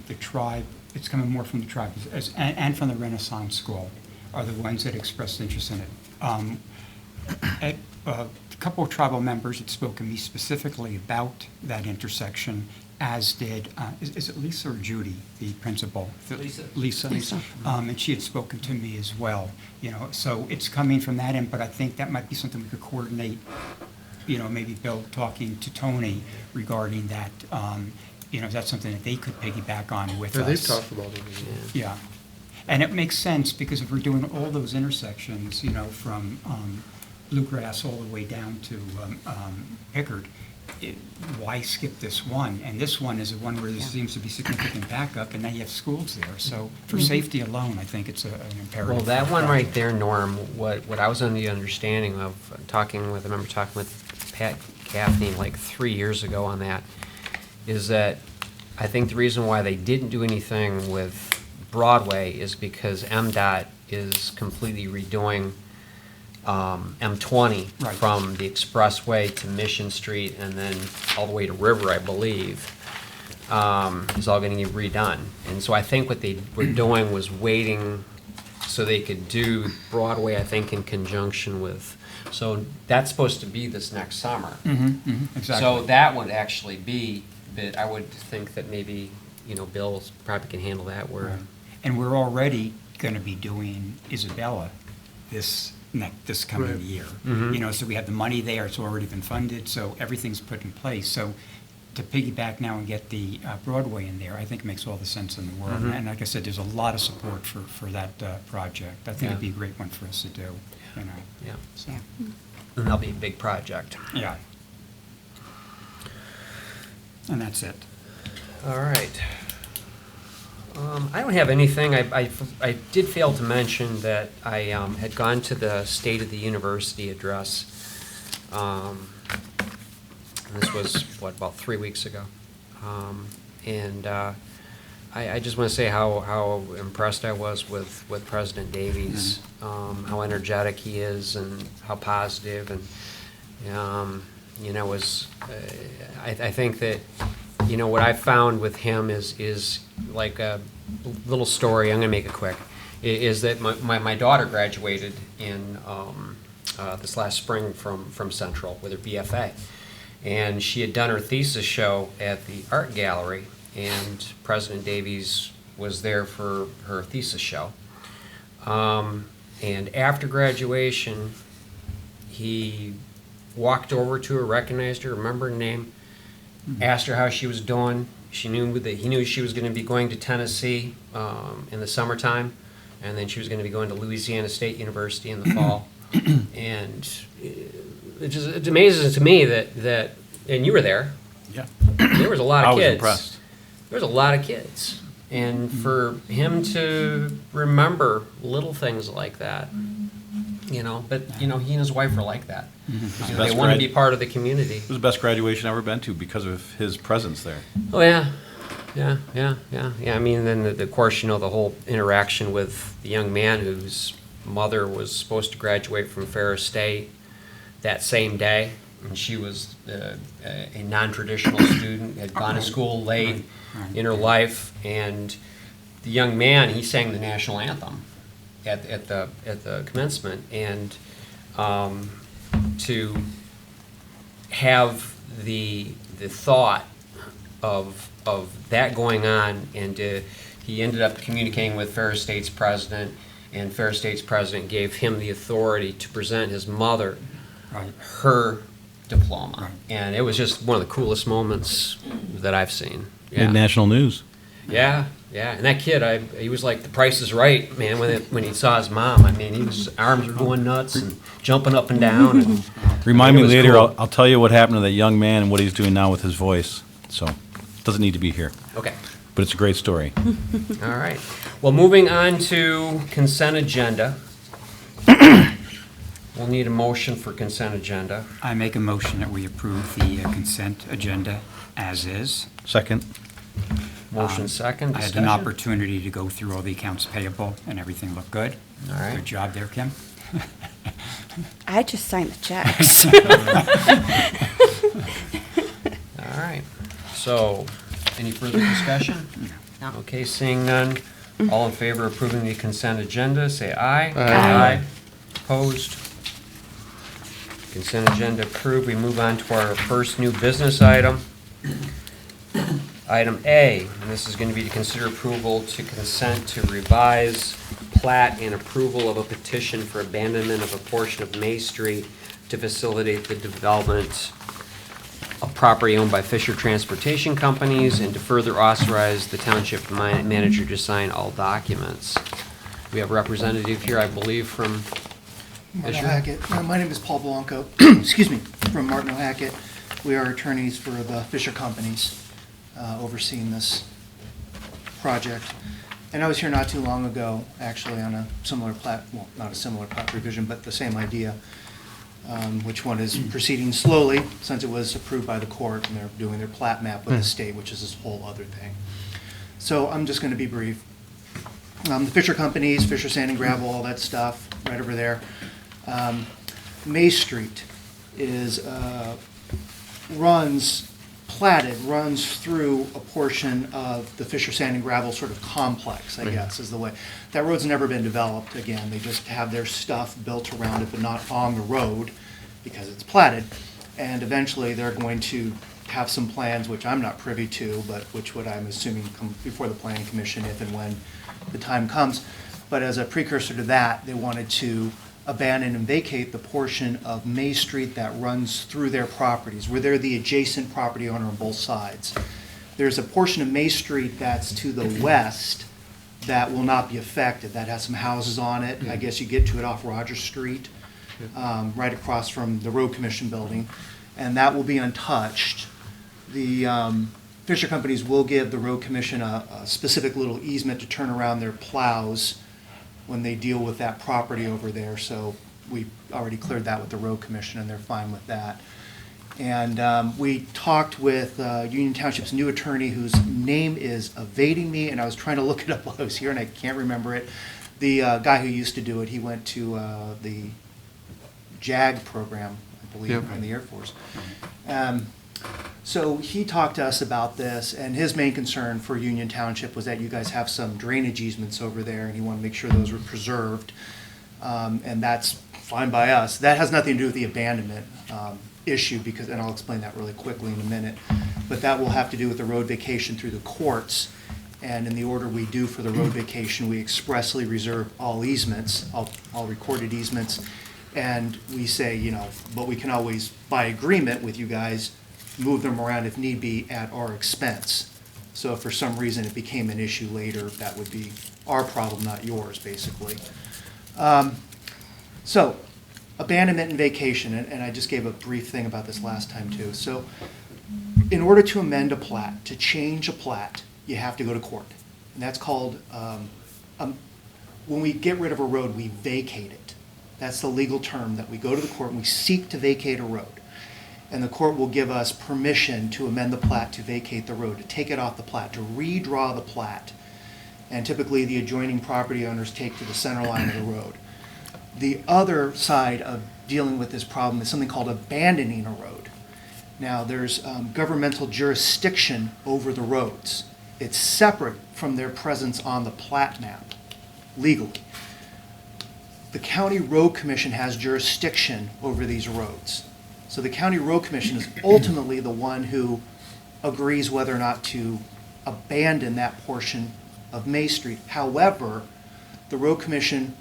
the tribe, it's coming more from the tribe, and from the Renaissance School are the ones that expressed interest in it. A couple of tribal members had spoken to me specifically about that intersection, as did, is it Lisa or Judy, the principal? Lisa. And she had spoken to me as well. So it's coming from that end, but I think that might be something we could coordinate, maybe Bill talking to Tony regarding that, is that something that they could piggyback on with us? Yeah, they've talked about it. Yeah. And it makes sense, because if we're doing all those intersections, from Bluegrass all the way down to Pickard, why skip this one? And this one is the one where there seems to be significant backup, and now you have schools there. So for safety alone, I think it's an imperative. Well, that one right there, Norm, what I was under the understanding of, I remember talking with Pat Gaffney like 3 years ago on that, is that I think the reason why they didn't do anything with Broadway is because MDOT is completely redoing M20 Right. from the expressway to Mission Street and then all the way to River, I believe, is all going to get redone. And so I think what they were doing was waiting so they could do Broadway, I think, in conjunction with, so that's supposed to be this next summer. Exactly. So that would actually be, but I would think that maybe, Bill probably can handle that where. Right. And we're already going to be doing Isabella this coming Right. year. So we have the money there, it's already been funded, so everything's put in place. So to piggyback now and get the Broadway in there, I think makes all the sense in the world. And like I said, there's a lot of support for that project. I think it'd be a great one for us to do, Yeah, So, and that'll be a big project. yeah. And that's it. All right. I don't have anything. I did fail to mention that I had gone to the State of the University address. This was, about 3 weeks ago. And I just want to say how impressed I was with President Davies, how energetic he is and how positive. And, I think that, what I found with him is like a little story, I'm going to make it quick, is that my daughter graduated in this last spring from Central with her BFA. And she had done her thesis show at the art gallery, and President Davies was there for her thesis show. And after graduation, he walked over to her, recognized her, remembered her name, asked her how she was doing. He knew she was going to be going to Tennessee in the summertime. and then she was going to be going to Louisiana State University in the fall. And it amazes to me that, and you were there, Yeah. there was a lot of I was kids. impressed. There was a lot of kids. And for him to remember little things like that, but, he and his wife were like that. They Best want to grad- be part of the community. It was the best graduation I've ever been to because of his presence there. Oh, yeah. Yeah. I mean, then, of course, the whole interaction with the young man whose mother was supposed to graduate from Ferris State that same day, and she was a non-traditional student, had gone to school late in her life, and the young man, he sang the national anthem at the commencement, and to have the thought of that going on, and he ended up communicating with Ferris State's president, and Ferris State's president gave him the authority to present his mother Right. her diploma. Right. And it was just one of the coolest moments that I've seen. In national news. Yeah. And that kid, he was like, The Price is Right, man, when he saw his mom. I mean, his arms were going nuts and jumping up and down. And Remind me it was later, cool. I'll tell you what happened to that young man and what he's doing now with his voice. So, doesn't need to be here, Okay. but it's a great story. All right. Well, moving on to consent agenda. We'll need a motion for consent agenda. I make a motion that we approve the consent agenda as is. Second. Motion second. I had an discussion. opportunity to go through all the accounts payable, and everything looked good. All right. Good job there, Kim. I just signed the check. All right. So, any further discussion? No. Okay, seeing none. All in favor of approving the consent agenda, say aye. Aye. Opposed? Consent agenda approved. We move on to our first new business item. Item A, and this is going to be to consider approval to consent to revise plat and approval of a petition for abandonment of a portion of May Street to facilitate the development of property owned by Fisher Transportation Companies and to further authorize the township manager to sign all documents. We have a representative here, I believe, from Martin Fisher. Hackett. My name is Paul Blanco, excuse me, from Martin Hackett. We are attorneys for the Fisher Companies overseeing this project. And I was here not too long ago, actually, on a similar plat, well, not a similar plat revision, but the same idea, which one is proceeding slowly since it was approved by the court and they're doing their plat map with the state, which is this whole other thing. So I'm just going to be brief. The Fisher Companies, Fisher Sand and Gravel, all that stuff, right over there. May Street is, runs through a portion of the Fisher Sand and Gravel sort of complex, I guess, is the way. That road's never been developed again. They just have their stuff built around it, but not on the road because it's platted. And eventually, they're going to have some plans, which I'm not privy to, but which would, I'm assuming, come before the planning commission if and when the time comes. But as a precursor to that, they wanted to abandon and vacate the portion of May Street that runs through their properties, where they're the adjacent property owner on both sides. There's a portion of May Street that's to the west that will not be affected, that has some houses on it. I guess you get to it off Rogers Street, right across from the Road Commission building, and that will be untouched. The Fisher Companies will give the Road Commission a specific little easement to turn around their plows when they deal with that property over there, so we already cleared that with the Road Commission, and they're fine with that. And we talked with Union Township's new attorney, whose name is evading me, and I was trying to look it up while I was here, and I can't remember it. The guy who used to do it, he went to the JAG program, I believe, Yep. in the Air Force. So he talked to us about this, and his main concern for Union Township was that you guys have some drainage easements over there, and he wanted to make sure those were preserved. And that's fine by us. That has nothing to do with the abandonment issue, because, and I'll explain that really quickly in a minute, but that will have to do with the road vacation through the courts. And in the order we do for the road vacation, we expressly reserve all easements, all recorded easements. And we say, but we can always, by agreement with you guys, move them around if need be at our expense. So if for some reason it became an issue later, that would be our problem, not yours, basically. So, abandonment and vacation, and I just gave a brief thing about this last time too. So, in order to amend a plat, to change a plat, you have to go to court. And that's called, when we get rid of a road, we vacate it. That's the legal term, that we go to the court and we seek to vacate a road. And the court will give us permission to amend the plat to vacate the road, to take it off the plat, to redraw the plat. And typically, the adjoining property owners take to the center line of the road. The other side of dealing with this problem is something called abandoning a road. Now, there's governmental jurisdiction over the roads. It's separate from their presence on the plat map, legally. The County Road Commission has jurisdiction over these roads. So the County Road Commission is ultimately the one who agrees whether or not to abandon that portion of May Street. However, the Road Commission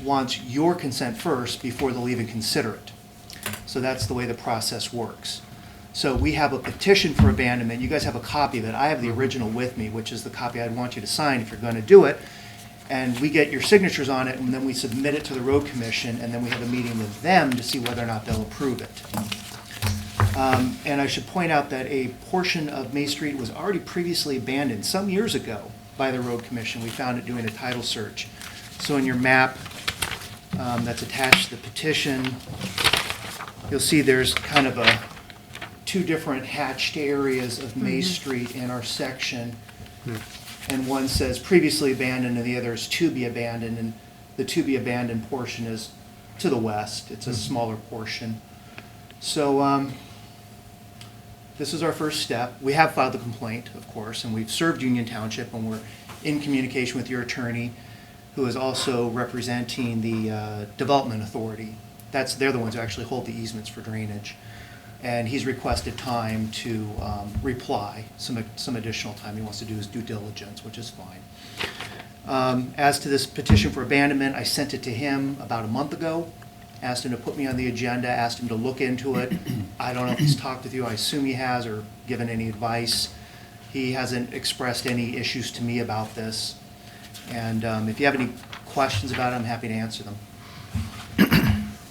wants your consent first before they'll even consider it. So that's the way the process works. So we have a petition for abandonment. You guys have a copy of it. I have the original with me, which is the copy I'd want you to sign if you're going to do it. And we get your signatures on it, and then we submit it to the Road Commission, and then we have a meeting with them to see whether or not they'll approve it. And I should point out that a portion of May Street was already previously abandoned some years ago by the Road Commission. We found it doing a title search. So in your map that's attached to the petition, you'll see there's kind of two different hatched areas of May Street in our section. And one says previously abandoned and the other is to be abandoned. And the to be abandoned portion is to the west. It's a smaller portion. So this is our first step. We have filed the complaint, of course, and we've served Union Township, and we're in communication with your attorney, who is also representing the Development Authority. They're the ones who actually hold the easements for drainage. And he's requested time to reply, some additional time. He wants to do his due diligence, which is fine. As to this petition for abandonment, I sent it to him about a month ago, asked him to put me on the agenda, asked him to look into it. I don't know if he's talked with you. I assume he has, or given any advice. He hasn't expressed any issues to me about this. And if you have any questions about it, I'm happy to answer them.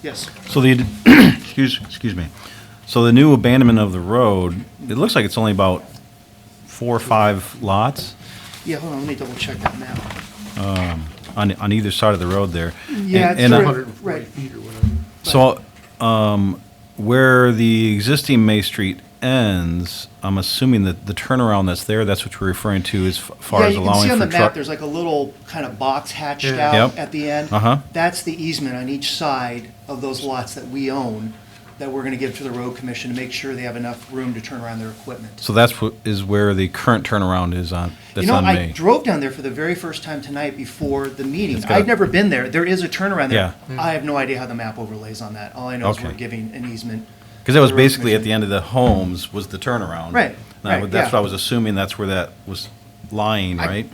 Yes? So excuse me. So the new abandonment of the road, it looks like it's only about 4 or 5 lots Yeah, hold on, let me double check that map. on either side of the road there. Yeah, it's And, sort of- 140 right. feet or whatever. So, where the existing May Street ends, I'm assuming that the turnaround that's there, that's what you're referring to as far Yeah, as you can allowing see on for the map, truck. there's like a little kind of box hatched Yeah. out Yep. at the end. Uh-huh. That's the easement on each side of those lots that we own, that we're gonna give to the Road Commission to make sure they have enough room to turn around their equipment. So that's what is where the current turnaround is on, that's on I May. drove down there for the very first time tonight before the meeting. It's got- I'd never been there. There is a turnaround there. Yeah. I have no idea how the map overlays on that. All I know is Okay. we're giving an easement. Because that was to the Road basically at the Commission. end of the homes was the turnaround. Right, right, That's yeah. what I was assuming, that's where that was lying, right?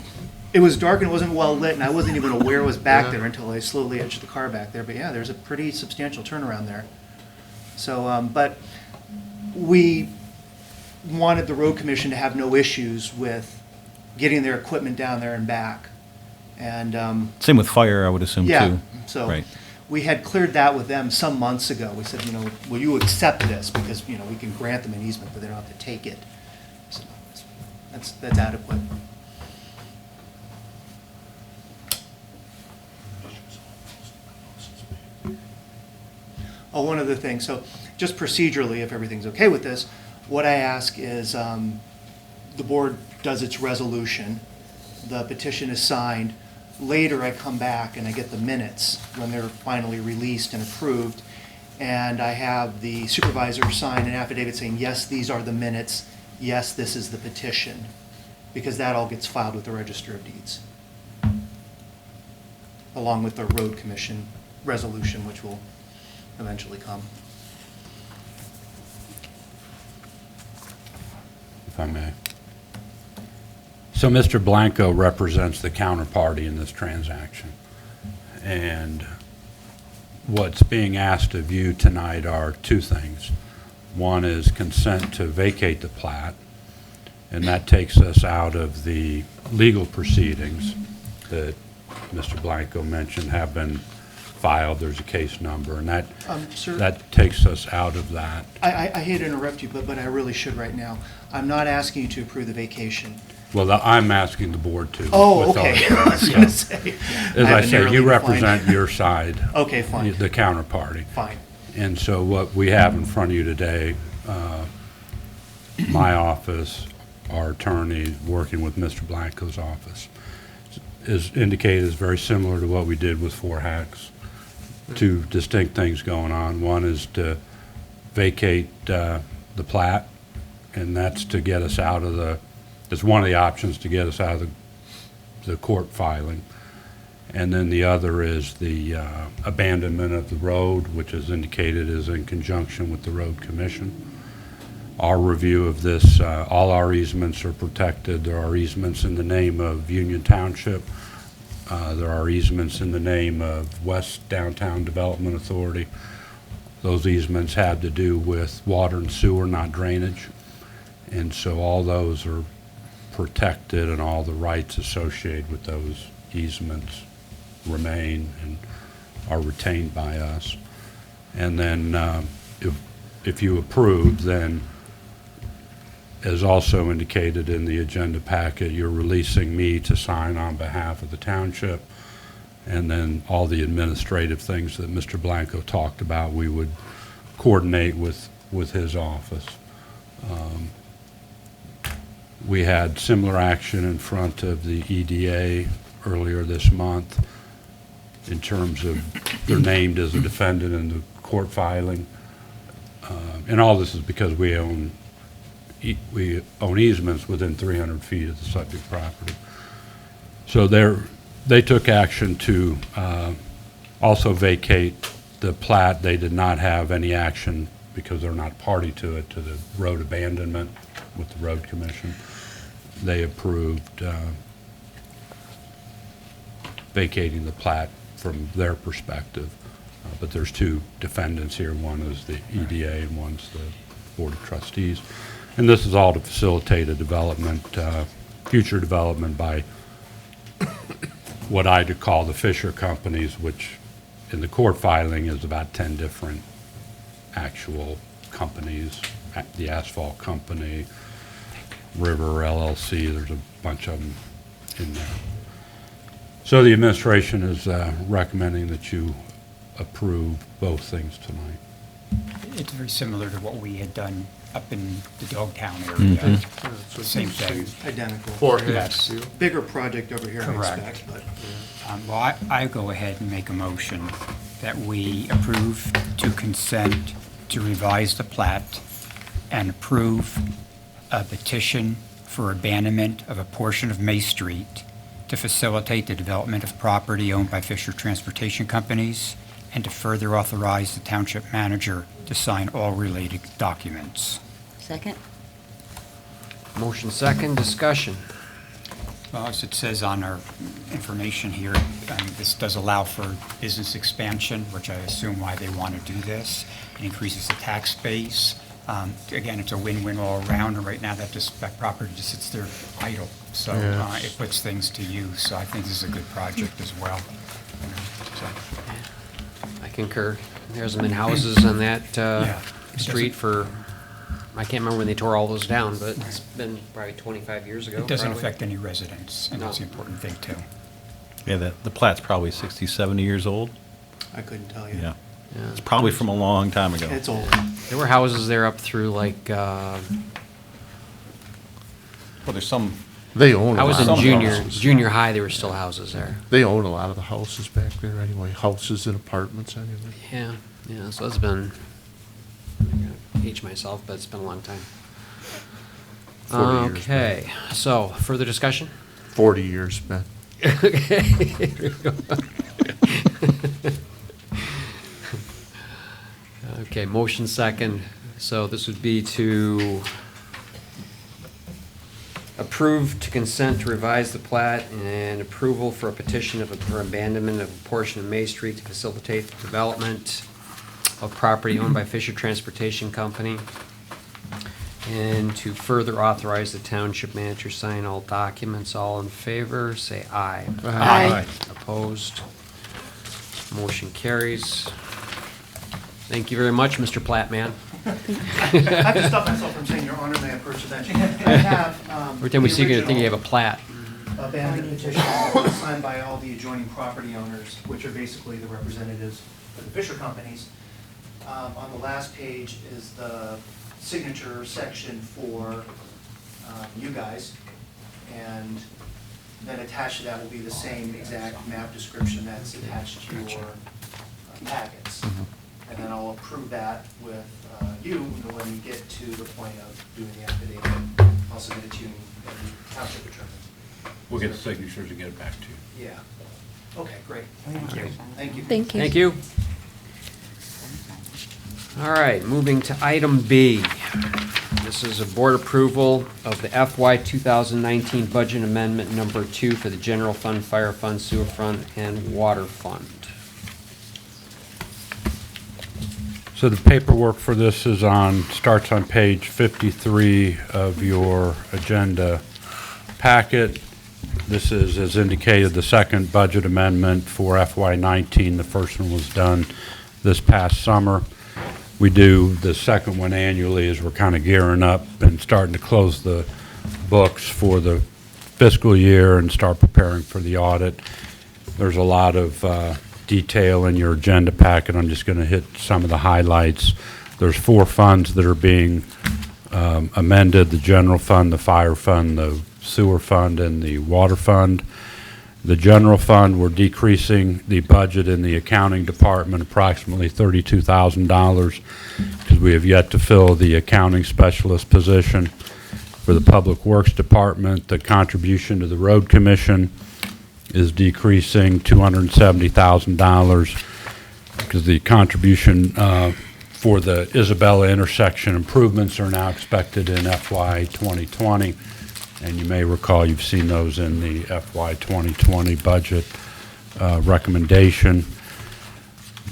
It was dark and it wasn't well lit, and I wasn't even aware it was back Yeah. there until I slowly edged the car back there. But yeah, there's a pretty substantial turnaround there. So, but we wanted the Road Commission to have no issues with getting their equipment down there and back. And, Same with fire, I would assume, too. yeah, so Right. we had cleared that with them some months ago. We said, will you accept this? Because, we can grant them an easement, but they don't have to take it. So that's adequate. Oh, one other thing, so just procedurally, if everything's okay with this, what I ask is the board does its resolution, the petition is signed, later I come back and I get the minutes when they're finally released and approved, and I have the supervisor sign an affidavit saying, yes, these are the minutes, yes, this is the petition, because that all gets filed with the Register of Deeds, along with the Road Commission resolution, which will eventually come. If I may. So Mr. Blanco represents the counterparty in this transaction. And what's being asked of you tonight are 2 things. One is consent to vacate the plat, and that takes us out of the legal proceedings. that Mr. Blanco mentioned have been filed. There's a case number, and Sir, that takes us out of that. I hate to interrupt you, but I really should right now. I'm not asking you to approve the vacation. Well, I'm asking the board to. Oh, with okay. all- I was gonna say. As I haven't say, narrowly you defined- represent your side. Okay, fine. The counterparty. Fine. And so what we have in front of you today, my office, our attorney, working with Mr. Blanco's office, is indicated as very similar to what we did with Four Hacks. Two distinct things going on. One is to vacate the plat, and that's to get us out of it's one of the options to get us out of the court filing. And then the other is the abandonment of the road, which is indicated is in conjunction with the road commission. Our review of this, all our easements are protected. There are easements in the name of Union Township. There are easements in the name of West Downtown Development Authority. Those easements have to do with water and sewer, not drainage. And so all those are protected, and all the rights associated with those easements remain and are retained by us. And then if you approve, then as also indicated in the agenda packet, you're releasing me to sign on behalf of the township, and then all the administrative things that Mr. Blanco talked about, we would coordinate with his office. We had similar action in front of the EDA earlier this month in terms of they're named as a defendant in the court filing. And all this is because we own easements within 300 feet of the subject property. So they took action to also vacate the plat. They did not have any action because they're not party to it, to the road abandonment with the road commission. They approved vacating the plat from their perspective. But there's two defendants here. One is the EDA and one's the Board of Trustees. And this is all to facilitate a development, future development by what I'd call the Fisher companies, which in the court filing is about 10 different actual companies, the asphalt company, River LLC, there's a bunch of them in there. So the administration is recommending that you approve both things tonight. It's very similar to what we had done up in the Dogtown area. Same thing. Identical. Four Yes. hacks, too. Bigger project over here, I Correct. expect, but. Well, I go ahead and make a motion that we approve to consent to revise the plat and approve a petition for abandonment of a portion of May Street to facilitate the development of property owned by Fisher Transportation Companies, and to further authorize the township manager to sign all related documents. Second? Motion second, discussion. Well, as it says on our information here, this does allow for business expansion, which I assume why they want to do this. It increases the tax base. Again, it's a win-win all around, and right now that property just sits there idle. So Yes. it puts things to use. So I think this is a good project as well. So, I concur. There's been houses on that Yeah. street for, I can't remember when they tore all those down, but it's been probably 25 years ago. It doesn't probably. affect any residents, and that's the No. important thing, too. Yeah, the plat's probably 60, 70 years old. I couldn't tell you. Yeah. Yeah. It's probably from a long time ago. It's old. There were houses there up through like, Well, there's some, They own I a was lot in of junior, houses. junior high, there were still houses there. They own a lot of the houses back there anyway, houses and apartments anyway. Yeah, yeah, so it's been, I'm gonna age myself, but it's been a long time. 40 years, Okay, so further discussion? 40 years, Ben. Okay, motion second. So this would be to approve to consent to revise the plat and approval for a petition for abandonment of a portion of May Street to facilitate the development of property owned by Fisher Transportation Company. And to further authorize the township manager sign all documents. All in favor, say aye. Aye. Opposed? Motion carries. Thank you very much, Mr. Plattman. I have to stop myself from saying, Your Honor, may I approach the bench? I have. Every time we see you, I the think you have a original plat. Abandonment petition that was signed by all the adjoining property owners, which are basically the representatives of the Fisher companies. On the last page is the signature section for you guys, and then attached to that will be the same exact map description that's attached to your packets. And then I'll approve that with you when we get to the point of doing the affidavit. I'll submit it to you and the township attorney. We'll get the signatures and get it back to you. Yeah. Okay, great. Thank you. Thank you. Thank you. Thank you. All right, moving to item B. This is a board approval of the FY 2019 budget amendment number 2 for the general fund, fire fund, sewer fund, and water fund. So the paperwork for this starts on page 53 of your agenda packet. This is, as indicated, the second budget amendment for FY19. The first one was done this past summer. We do the second one annually as we're kind of gearing up and starting to close the books for the fiscal year and start preparing for the audit. There's a lot of detail in your agenda packet. I'm just going to hit some of the highlights. There's 4 funds that are being amended: the general fund, the fire fund, the sewer fund, and the water fund. The general fund, we're decreasing the budget in the accounting department approximately $32,000 because we have yet to fill the accounting specialist position. For the public works department, the contribution to the road commission is decreasing $270,000 because the contribution for the Isabella intersection improvements are now expected in FY 2020. And you may recall you've seen those in the FY 2020 budget recommendation.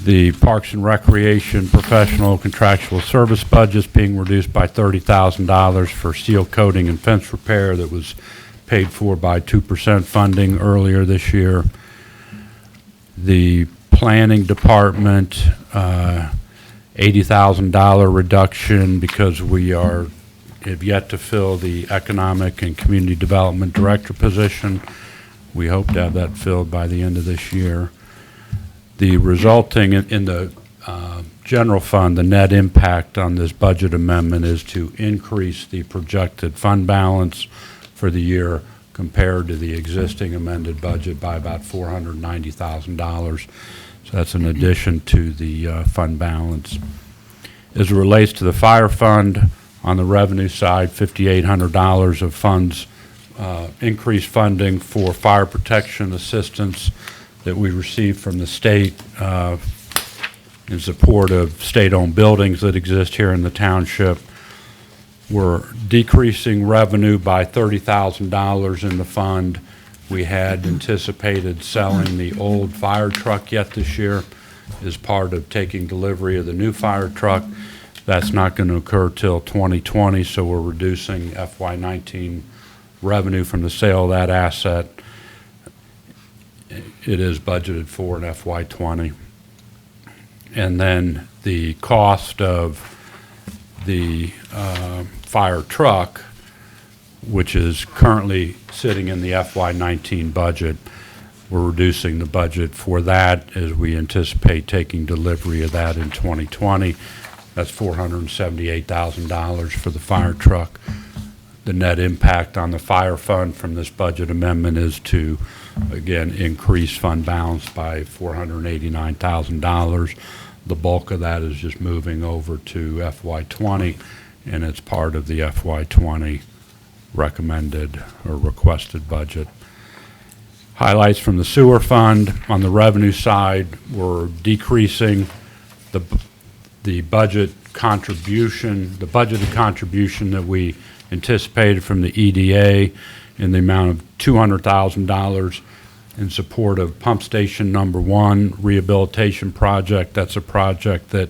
The Parks and Recreation professional contractual service budget's being reduced by $30,000 for seal coating and fence repair that was paid for by 2% funding earlier this year. The planning department, $80,000 reduction because we have yet to fill the economic and community development director position. We hope to have that filled by the end of this year. The resulting in the general fund, the net impact on this budget amendment is to increase the projected fund balance for the year compared to the existing amended budget by about $490,000. So that's an addition to the fund balance. As it relates to the fire fund, on the revenue side, $5,800 of funds, increased funding for fire protection assistance that we received from the state in support of state-owned buildings that exist here in the township. We're decreasing revenue by $30,000 in the fund. We had anticipated selling the old fire truck yet this year as part of taking delivery of the new fire truck. That's not going to occur till 2020, so we're reducing FY19 revenue from the sale of that asset. It is budgeted for in FY20. And then the cost of the fire truck, which is currently sitting in the FY19 budget, we're reducing the budget for that as we anticipate taking delivery of that in 2020. That's $478,000 for the fire truck. The net impact on the fire fund from this budget amendment is to, again, increase fund balance by $489,000. The bulk of that is just moving over to FY20, and it's part of the FY20 recommended or requested budget. Highlights from the sewer fund. On the revenue side, we're decreasing the budget contribution, the budgeted contribution that we anticipated from the EDA in the amount of $200,000 in support of pump station number 1 rehabilitation project. That's a project that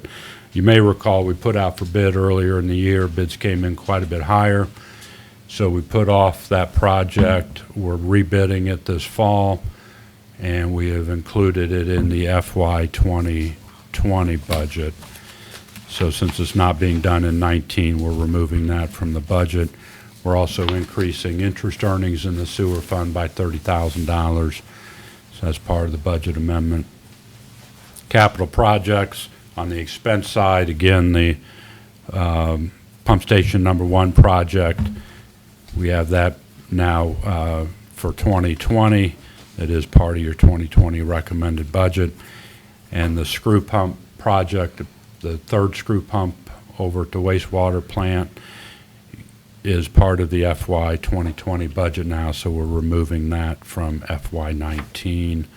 You may recall we put out for bid earlier in the year. Bids came in quite a bit higher. So we put off that project. We're rebidding it this fall, and we have included it in the FY 2020 budget. So since it's not being done in 19, we're removing that from the budget. We're also increasing interest earnings in the sewer fund by $30,000. So that's part of the budget amendment. Capital projects on the expense side, again, the pump station number 1 project, we have that now for 2020. It is part of your 2020 recommended budget. And the screw pump project, the 3rd screw pump over at the wastewater plant, is part of the FY 2020 budget now, so we're removing that from FY 19.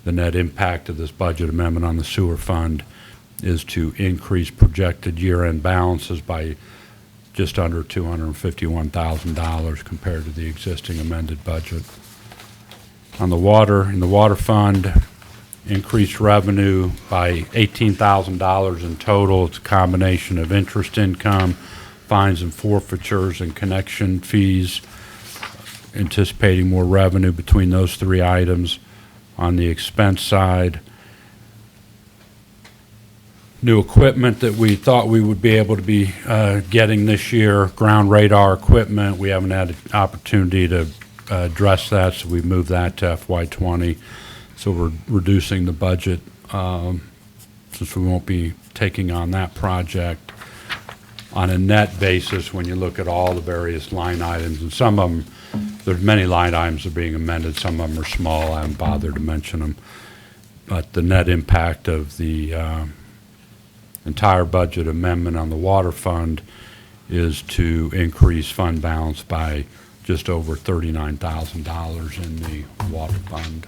The net impact of this budget amendment on the sewer fund is to increase projected year-end balances by just under $251,000 compared to the existing amended budget. On the water, in the water fund, increased revenue by $18,000 in total. It's a combination of interest income, fines and forfeitures, and connection fees, anticipating more revenue between those 3 items. On the expense side, new equipment that we thought we would be able to be getting this year, ground radar equipment. We haven't had an opportunity to address that, so we moved that to FY 20. So we're reducing the budget since we won't be taking on that project. On a net basis, when you look at all the various line items, and some of them, there's many line items that are being amended, some of them are small, I haven't bothered to mention them. But the net impact of the entire budget amendment on the water fund is to increase fund balance by just over $39,000 in the water fund.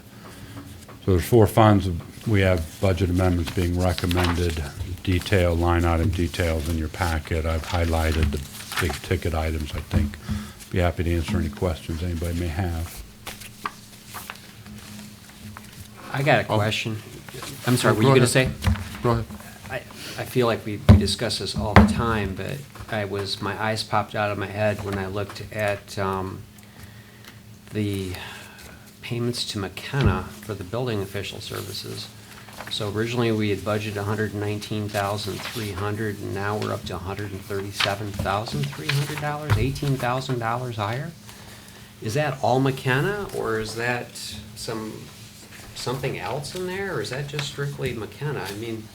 So there's 4 funds. We have budget amendments being recommended, detailed line item details in your packet. I've highlighted the big ticket items, I think. Be happy to answer any questions anybody may have. I got a question. I'm sorry, were you Go going to ahead. say? Go ahead. I feel like we discuss this all the time, but my eyes popped out of my head when I looked at the payments to McKenna for the building official services. So originally we had budgeted $119,300, and now we're up to $137,300, $18,000 higher. Is that all McKenna, or is that something else in there, or is that just strictly McKenna? I mean,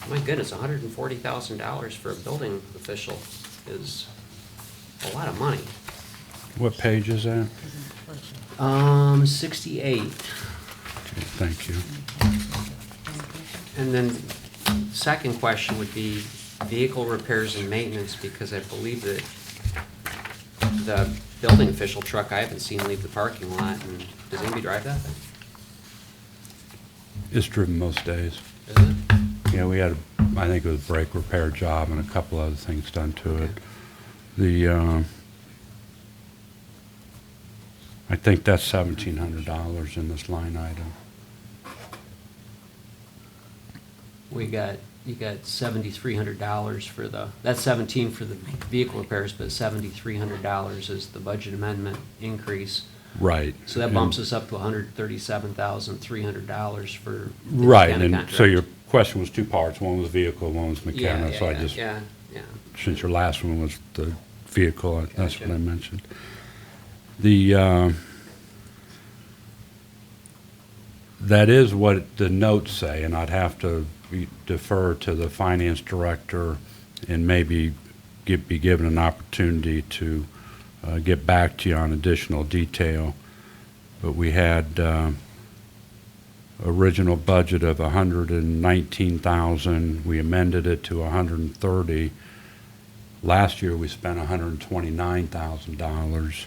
my goodness, $140,000 for a building official is a lot of money. What page is that? 68. Okay, thank you. And then second question would be vehicle repairs and maintenance, because I believe that the building official truck, I haven't seen leave the parking lot. And does anybody drive that thing? It's driven most days. Is it? Yeah, we had, I think it was a brake repair job and a couple other things done to it. I think that's $1,700 in this line item. You got $7,300 for that's 17 for the vehicle repairs, but $7,300 is the budget amendment increase. Right. So that bumps us up to $137,300 for the Right, McKenna and contract. so your question was 2 parts. One was vehicle, one was McKenna. So I just, yeah. since your last one was the vehicle, that's what Gotcha. I mentioned. That is what the notes say, and I'd have to defer to the finance director and maybe be given an opportunity to get back to you on additional detail. But we had original budget of $119,000. We amended it to $130,000. Last year we spent $129,000.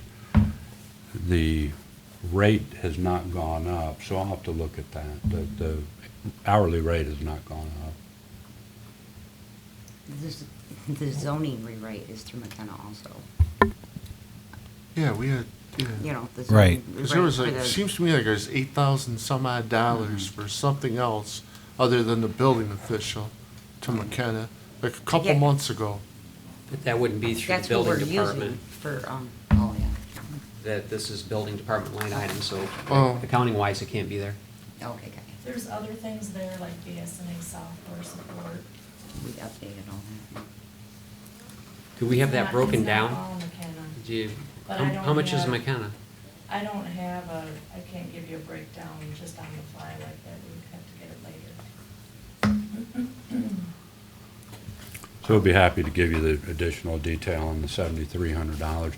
The rate has not gone up, so I'll have to look at that. The hourly rate has not gone up. The zoning rewrite is through McKenna also. Yeah, we had, You yeah. know, the Right. zoning Because there was rewrite like, for the- seems to me like there's 8,000 some odd dollars for something else other than the building official to McKenna. like a couple Yeah. months ago. But that wouldn't be through the That's what we're building using department. for, oh, yeah. That this is building department line item, so Oh. accounting wise, it can't be there. Okay, got There's other things there like BSNA software support. it. We updated all that. Do we have that It's broken not down? all McKenna. Do you, But how I don't how much is have- McKenna? I don't have I can't give you a breakdown just on the fly like that. We'd have to get it later. So we'll be happy to give you the additional detail on the $7,300.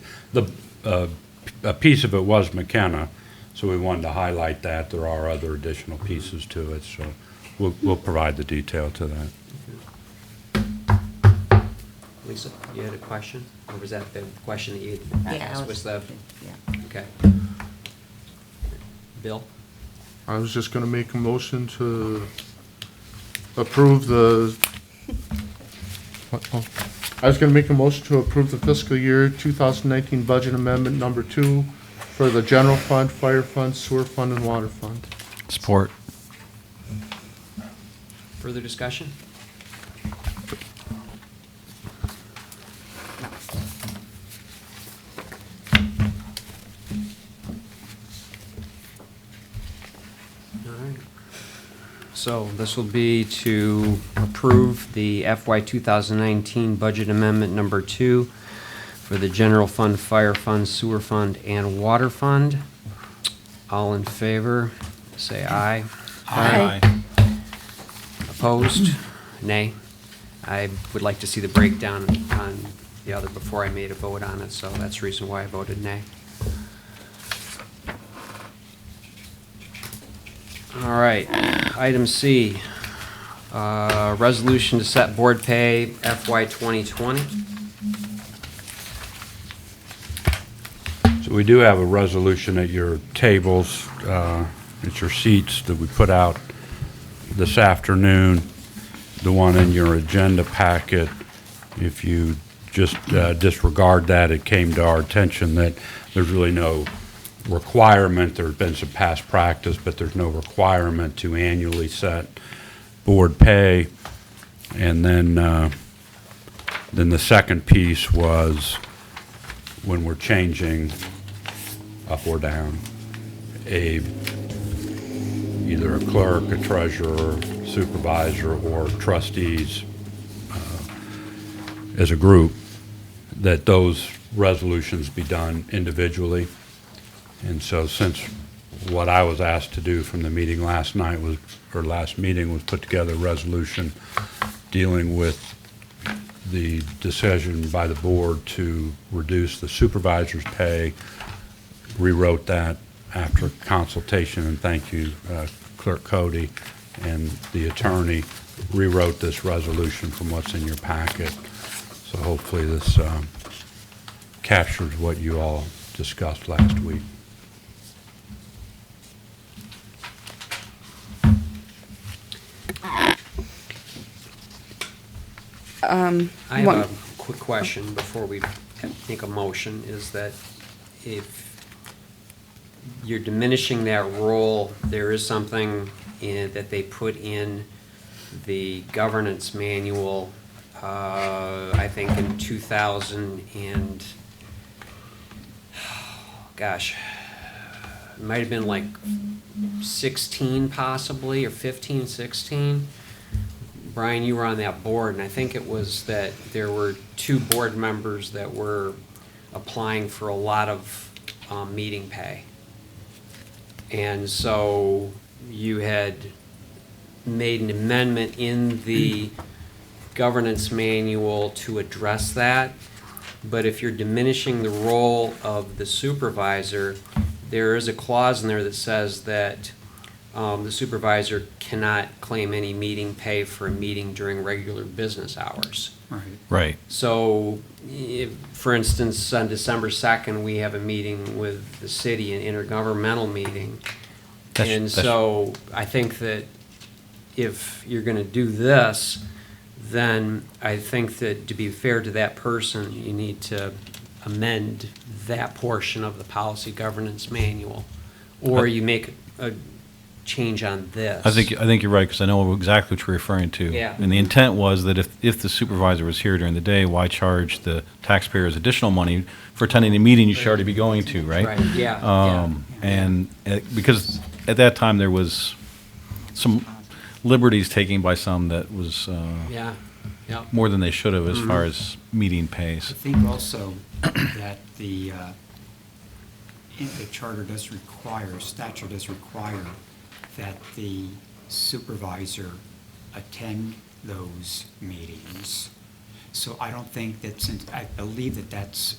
A piece of it was McKenna, so we wanted to highlight that. There are other additional pieces to it, so we'll provide the detail to that. Lisa, you had a question? Or was that the question that you Yeah, asked? Was the, yeah. okay. Bill? I was just gonna make a motion to approve the, what, oh. I was gonna make a motion to approve the fiscal year 2019 budget amendment number 2 for the general fund, fire fund, sewer fund, and water fund. Support. Further discussion? All right. So this will be to approve the FY 2019 budget amendment number 2 for the general fund, fire fund, sewer fund, and water fund. All in favor, say aye. Aye. Opposed? Nay. I would like to see the breakdown on the other before I made a vote on it, so that's the reason why I voted nay. All right, item C, resolution to set board pay FY 2020. So we do have a resolution at your tables, at your seats that we put out this afternoon, the one in your agenda packet. If you just disregard that, it came to our attention that there's really no requirement. There's been some past practice, but there's no requirement to annually set board pay. And then the second piece was when we're changing up or down, either a clerk, a treasurer, supervisor, or trustees as a group, that those resolutions be done individually. And so since what I was asked to do from the meeting last night was, or last meeting, was put together a resolution dealing with the decision by the board to reduce the supervisor's pay, rewrote that after consultation, and thank you, Clerk Cody and the attorney, rewrote this resolution from what's in your packet. So hopefully this captures what you all discussed last week. I have One- a quick question before we make a motion, is that if you're diminishing that role, there is something that they put in the governance manual, I think in 2000 and, gosh, it might have been like 16 possibly, or 15, 16. Brian, you were on that board, and I think it was that there were 2 board members that were applying for a lot of meeting pay. And so you had made an amendment in the governance manual to address that. But if you're diminishing the role of the supervisor, there is a clause in there that says that the supervisor cannot claim any meeting pay for a meeting during regular business hours. Right. Right. So, if, for instance, on December 2nd, we have a meeting with the city, an intergovernmental meeting. And so I think that if you're going to do this, then I think that to be fair to that person, you need to amend that portion of the policy governance manual. Or you make a change on this. I think you're right, because I know exactly what you're referring to. Yeah. And the intent was that if the supervisor was here during the day, why charge the taxpayers additional money for attending a meeting you should already be going to, right? Right, yeah. And because at that time, there was some liberties taken by some that was Yeah, yeah. more than they should have as Mm-hmm. far as meeting I pays. think also that the charter does require, statute does require that the supervisor attend those meetings. So I don't think that, since, I believe that that's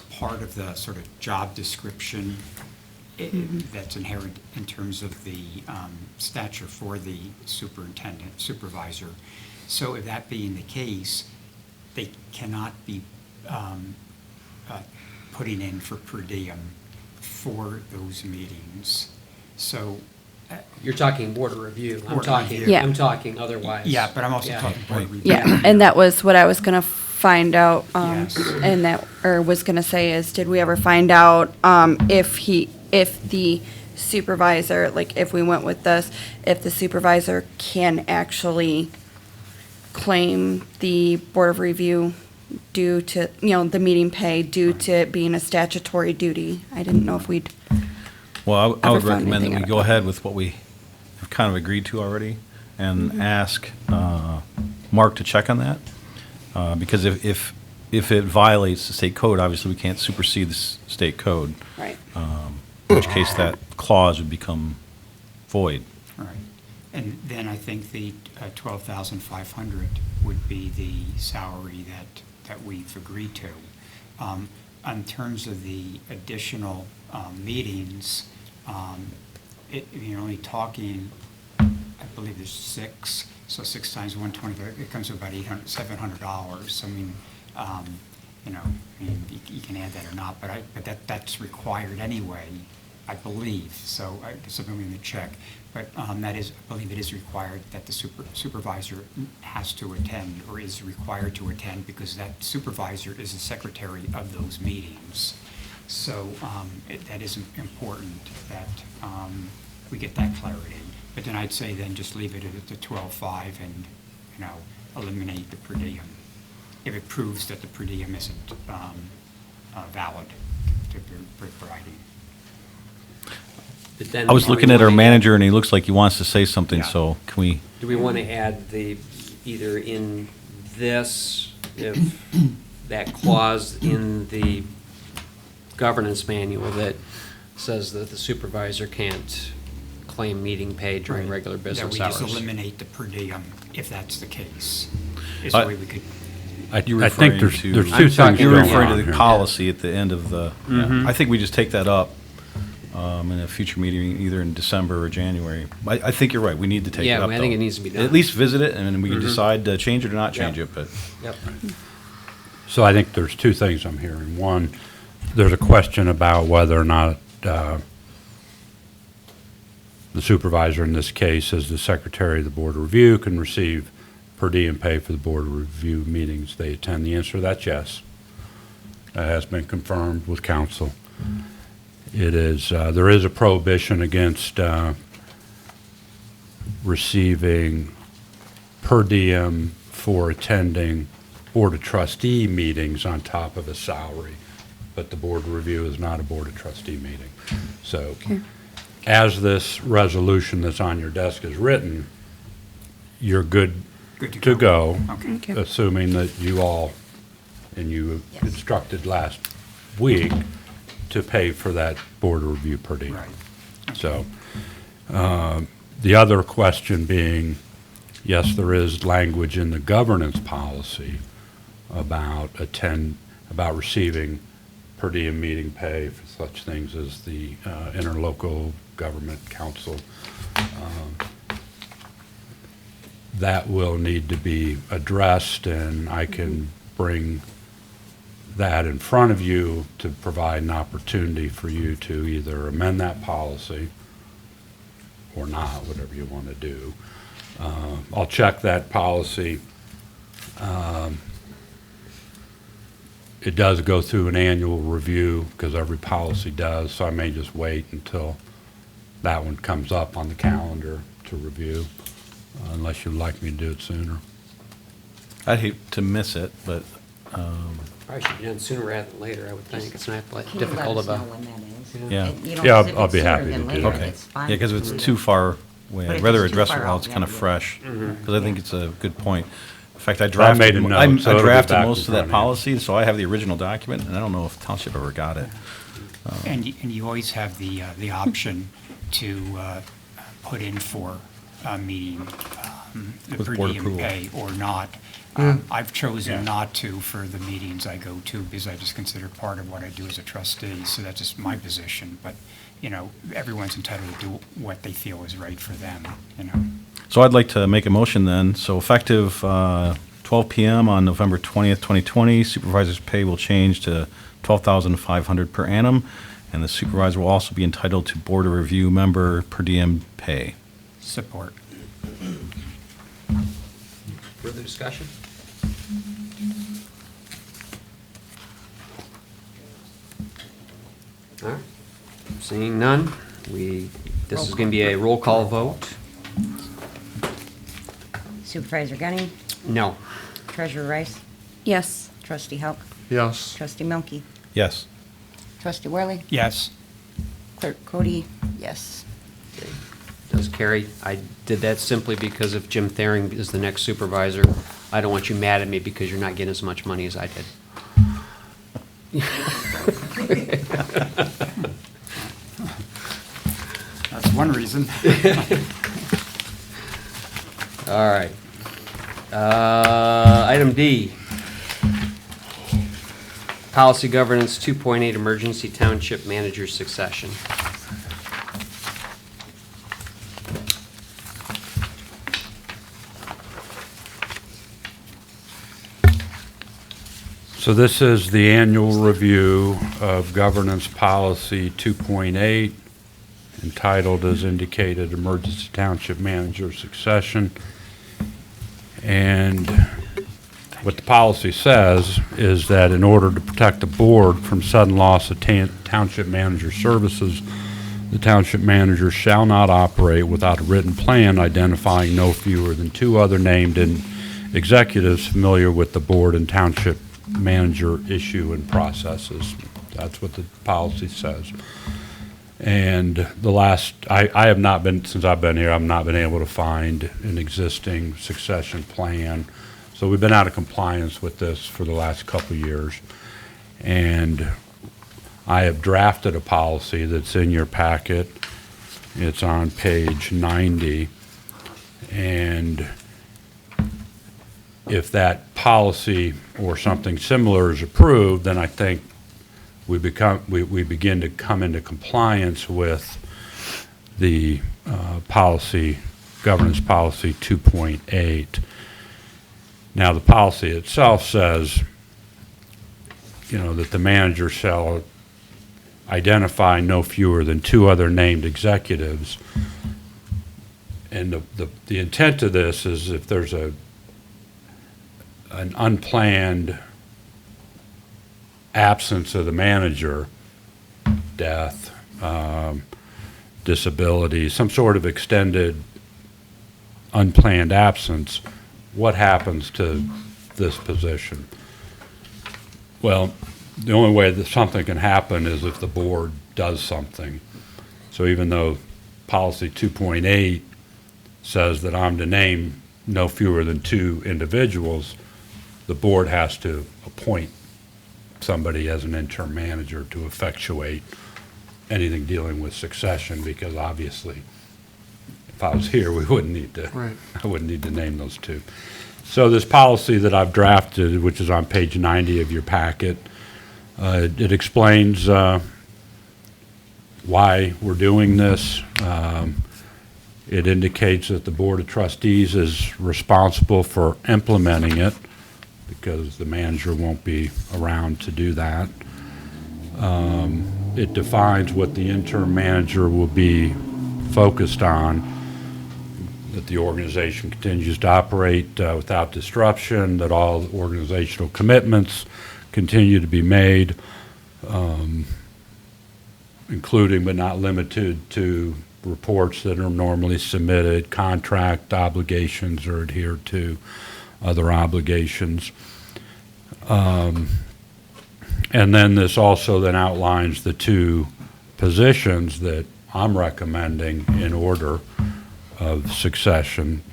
part of the sort of job description that's inherent in terms of the stature for the superintendent, supervisor. So if that being the case, they cannot be putting in for per diem for those meetings. So, You're talking board of review. I'm Board of talking, review. Yeah. I'm talking otherwise. yeah, but I'm also Yeah. talking board review. Yeah, and that was what I was gonna find out, Yes. and that, or was gonna say is, did we ever find out, if the supervisor, like, if we went with this, if the supervisor can actually claim the Board of Review due to, the meeting pay due to it being a statutory duty? I didn't know if we'd, Well, I would Ever found recommend that anything we out go about ahead with what we have kind of agreed to already and ask Mark to check on that. Because if it violates the state code, obviously we can't supersede the state code, right. in which case that clause would become void. Right. And then I think the 12,500 would be the salary that we've agreed to. In terms of the additional meetings, you're only talking, I believe there's 6, so 6 times 125, it comes to about $700. I mean, you can add that or not, but that's required anyway, I believe. So something we're going to check. But that is, I believe it is required that the supervisor has to attend, or is required to attend, because that supervisor is the secretary of those meetings. So that is important that we get that clarity. But then I'd say then just leave it at the 12.5 and, eliminate the per diem, if it proves that the per diem isn't valid to be providing. But then I was do we looking at our wanna add- manager, and he looks like he wants to say something, Yeah. so can we? Do we want to add either in this, if that clause in the governance manual that says that the supervisor can't claim meeting pay during Right. regular business That we hours? just eliminate the per diem, if that's the case, is I- the way we could. You're I think referring there's to- there's I'm two talking things You're going referring on to the here. policy at the end of the, Mhm. I think we just take that up in a future meeting, either in December or January. I think you're right, we need to take it Yeah, up, I think though. it needs to be done. At least visit it, and then we can Mhm. decide to change it or not Yeah. change it, but. Yep. So I think there's two things I'm hearing. One, there's a question about whether or not the supervisor in this case, as the secretary of the Board of Review, can receive per diem pay for the Board of Review meetings they attend. The answer to that's yes. That has been confirmed with council. It is, there is a prohibition against receiving per diem for attending Board of Trustee meetings on top of a salary, but the Board of Review is not a Board of Trustee meeting. So, as this resolution that's on your desk is written, you're good Good to go, Okay. Okay. assuming that you all, and you Yes. instructed last week to pay for that Board of Review per diem. Right. So, the other question being, yes, there is language in the governance policy about about receiving per diem meeting pay for such things as the interlocal government council. That will need to be addressed, and I can bring that in front of you to provide an opportunity for you to either amend that policy or not, whatever you want to do. I'll check that policy. It does go through an annual review, because every policy does, so I may just wait until that one comes up on the calendar to review, unless you'd like me to do it sooner. I'd hate to miss it, but Probably should be done sooner rather than later, I would think. It's not like Can you let difficult us know about. when that is? Yeah. And, you know, Yeah, if I'll it's be sooner happy than to do later, that. okay. it's fine. Yeah, because if it's too far away, But I'd if rather it's too address it far while out, it's we kind of have to- fresh, because I think it's a good point. In fact, I I made drafted, a note, I so it'll be drafted back most in of that front of you. policy, so I have the original document, and I don't know if Township ever got it. And you always have the option to put in for a meeting, the With per board diem approval. pay or not. I've chosen not to for the meetings I go to because I just consider it part of what I do as a trustee, so that's just my position. But, you know, everyone's entitled to do what they feel is right for them, you know. So I'd like to make a motion then. So effective 12 PM on November 20th, 2020, supervisor's pay will change to $12,500 per annum, and the supervisor will also be entitled to board of review member per diem pay. Support. Further discussion? All right. Seeing none, this is going to be a roll call vote. Supervisor Gunning, No. Treasurer Rice, Yes. Trustee Hauk, Yes. Trustee Milky, Yes. Trustee Worley, Yes. Clerk Cody, yes. Okay. Does carry. I did that simply because if Jim Thering is the next supervisor, I don't want you mad at me because you're not getting as much money as I did. That's one reason. All right. Item D. Policy Governance 2.8 Emergency Township Manager Succession. So this is the annual review of Governance Policy 2.8, entitled as indicated, Emergency Township Manager Succession. And what the policy says is that in order to protect the board from sudden loss of township manager services, the township manager shall not operate without a written plan identifying no fewer than 2 other named executives familiar with the board and township manager issue and processes. That's what the policy says. And I have not been, since I've been here, I've not been able to find an existing succession plan. So we've been out of compliance with this for the last couple of years. And I have drafted a policy that's in your packet. It's on page 90. And if that policy or something similar is approved, then I think we begin to come into compliance with the Governance Policy 2.8. Now, the policy itself says, that the manager shall identify no fewer than 2 other named executives. And the intent of this is if there's an unplanned absence of the manager, death, disability, some sort of extended unplanned absence, what happens to this position? Well, the only way that something can happen is if the board does something. So even though policy 2.8 says that I'm to name no fewer than 2 individuals, the board has to appoint somebody as an interim manager to effectuate anything dealing with succession, because obviously, if I was here, we wouldn't need to, Right. I wouldn't need to name those 2. So this policy that I've drafted, which is on page 90 of your packet, it explains why we're doing this. It indicates that the Board of Trustees is responsible for implementing it, because the manager won't be around to do that. It defines what the interim manager will be focused on, that the organization continues to operate without disruption, that all organizational commitments continue to be made, including but not limited to reports that are normally submitted, contract obligations are adhered to, other obligations. And then this also then outlines the two positions that I'm recommending in order of succession.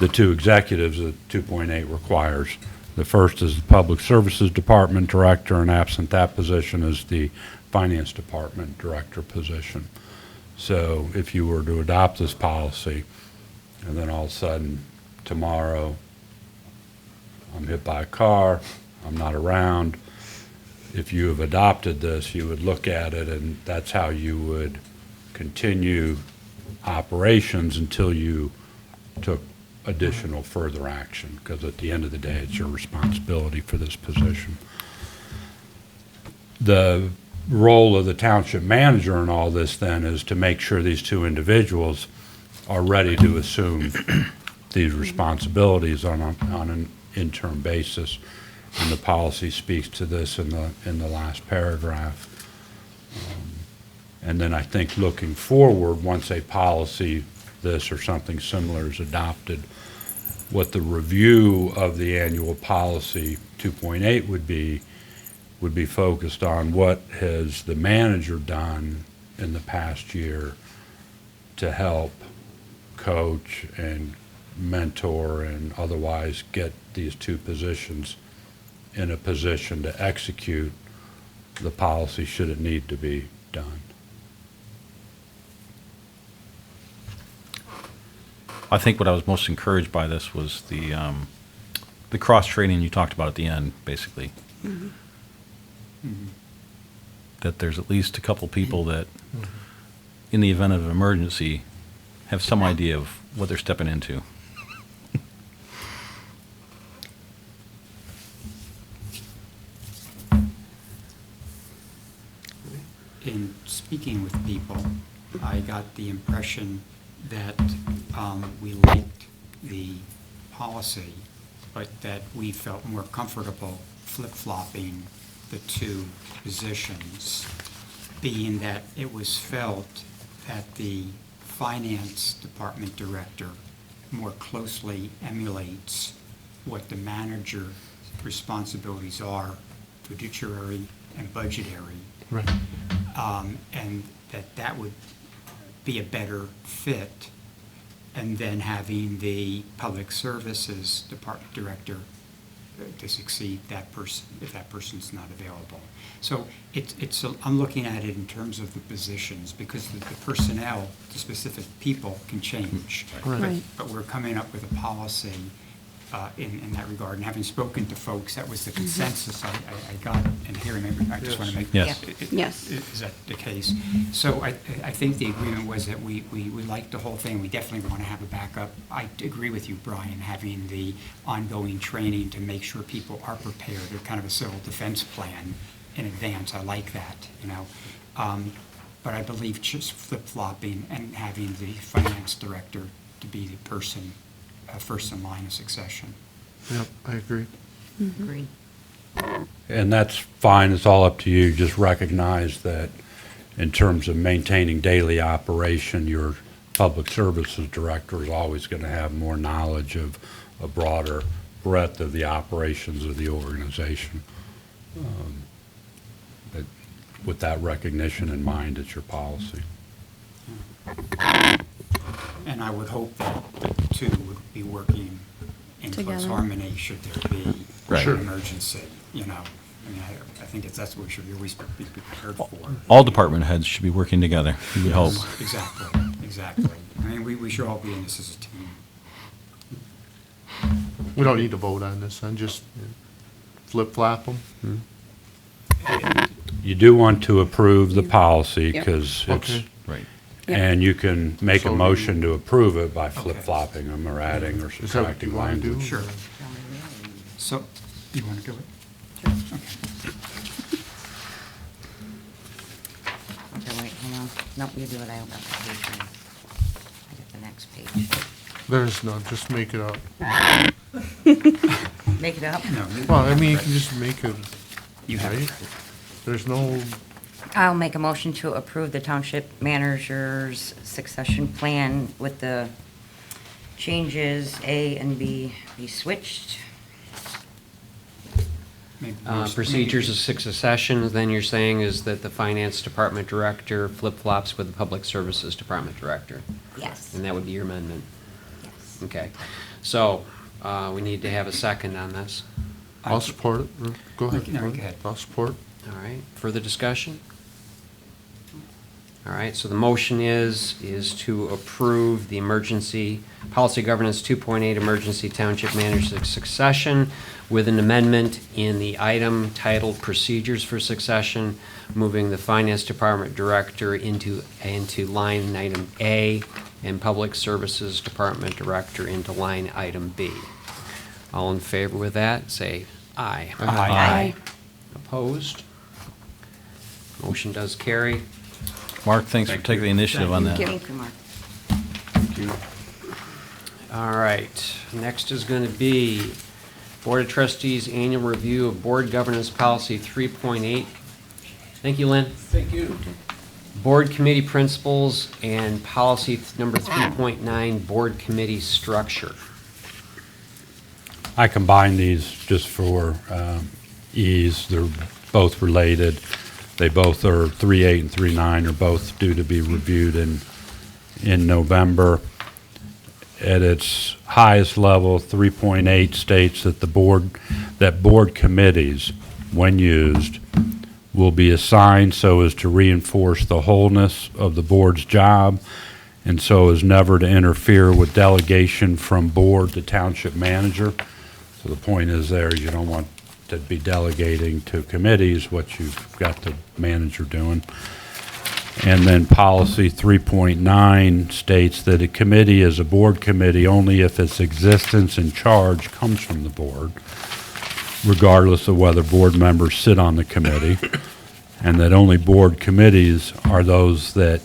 The two executives that 2.8 requires. The first is the Public Services Department Director, and absent that position is the Finance Department Director position. So if you were to adopt this policy, and then all of a sudden, tomorrow, I'm hit by a car, I'm not around, if you have adopted this, you would look at it, and that's how you would continue operations until you took additional further action, because at the end of the day, it's your responsibility for this position. The role of the township manager in all this then is to make sure these two individuals are ready to assume these responsibilities on an interim basis. And the policy speaks to this in the last paragraph. And then I think looking forward, once a policy, this or something similar is adopted, what the review of the annual policy 2.8 would be focused on what has the manager done in the past year to help coach and mentor and otherwise get these two positions in a position to execute the policy should it need to be done. I think what I was most encouraged by this was the cross-training you talked about at the end, basically. That there's at least a couple people that, in the event of an emergency, have some idea of what they're stepping into. In speaking with people, I got the impression that we liked the policy, but that we felt more comfortable flip-flopping the two positions, being that it was felt that the finance department director more closely emulates what the manager responsibilities are, fiduciary and budgetary. Right. And that would be a better fit, and then having the public services department director to succeed that person if that person's not available. So I'm looking at it in terms of the positions, because the personnel, the specific people can change. Right. But we're coming up with a policy in that regard, and having spoken to folks, that was the consensus I got in hearing. I just want to make. Yes. Yes. Is that the case? So I think the agreement was that we liked the whole thing. We definitely want to have a backup. I agree with you, Brian, having the ongoing training to make sure people are prepared, or kind of a civil defense plan in advance. I like that, you know. But I believe just flip-flopping and having the finance director to be the person first in line of succession. Yep, I agree. Agreed. And that's fine, it's all up to you. Just recognize that in terms of maintaining daily operation, your public services director is always going to have more knowledge of a broader breadth of the operations of the organization. But with that recognition in mind, it's your policy. And I would hope that the two would be working in close Together. harmony should there be Right. an emergency, you know. I mean, I think that's what we should always be prepared for. All department heads should be working together, you would hope. Exactly. I mean, we should all be in this as a team. We don't need to vote on this, then just flip-flop them. You do want to approve the policy Yep. because it's, Okay. Right. Yep. and you can make a So- motion to approve it by flip-flopping them or adding or Is that what subtracting you want to do? language. Sure. So, you want to do it? Okay, wait, hang on. Nope, you do it, I don't got the page here. I got the next page. There's no, just make it up. Make it up? No. Well, I mean, you can just make it, You have right? it. There's no, I'll make a motion to approve the township manager's succession plan with the changes A and B be switched. Procedures of succession, then you're saying is that the finance department director flip-flops with the public services department director? Yes. And that would be your amendment? Yes. Okay. So, we need to have a second on this. I'll support it. Go ahead. No, go ahead. I'll support. All right, further discussion? All right, so the motion is to approve the emergency, policy governance 2.8 emergency township manager succession with an amendment in the item titled procedures for succession, moving the finance department director into line item A and public services department director into line item B. All in favor with that, say aye. Aye. Opposed? Motion does carry. Mark, thanks for taking the initiative on that. Thank you, Mark. All right, next is going to be Board of Trustees Annual Review of Board Governance Policy 3.8. Thank you, Lynn. Thank you. Board Committee Principles and Policy number 3.9, Board Committee Structure. I combined these just for ease. They're both related. They both are 3.8 and 3.9 are both due to be reviewed in November. At its highest level, 3.8 states that board committees, when used, will be assigned so as to reinforce the wholeness of the board's job and so as never to interfere with delegation from board to township manager. So the point is there, you don't want to be delegating to committees what you've got the manager doing. And then policy 3.9 states that a committee is a board committee only if its existence and charge comes from the board, regardless of whether board members sit on the committee, and that only board committees are those that,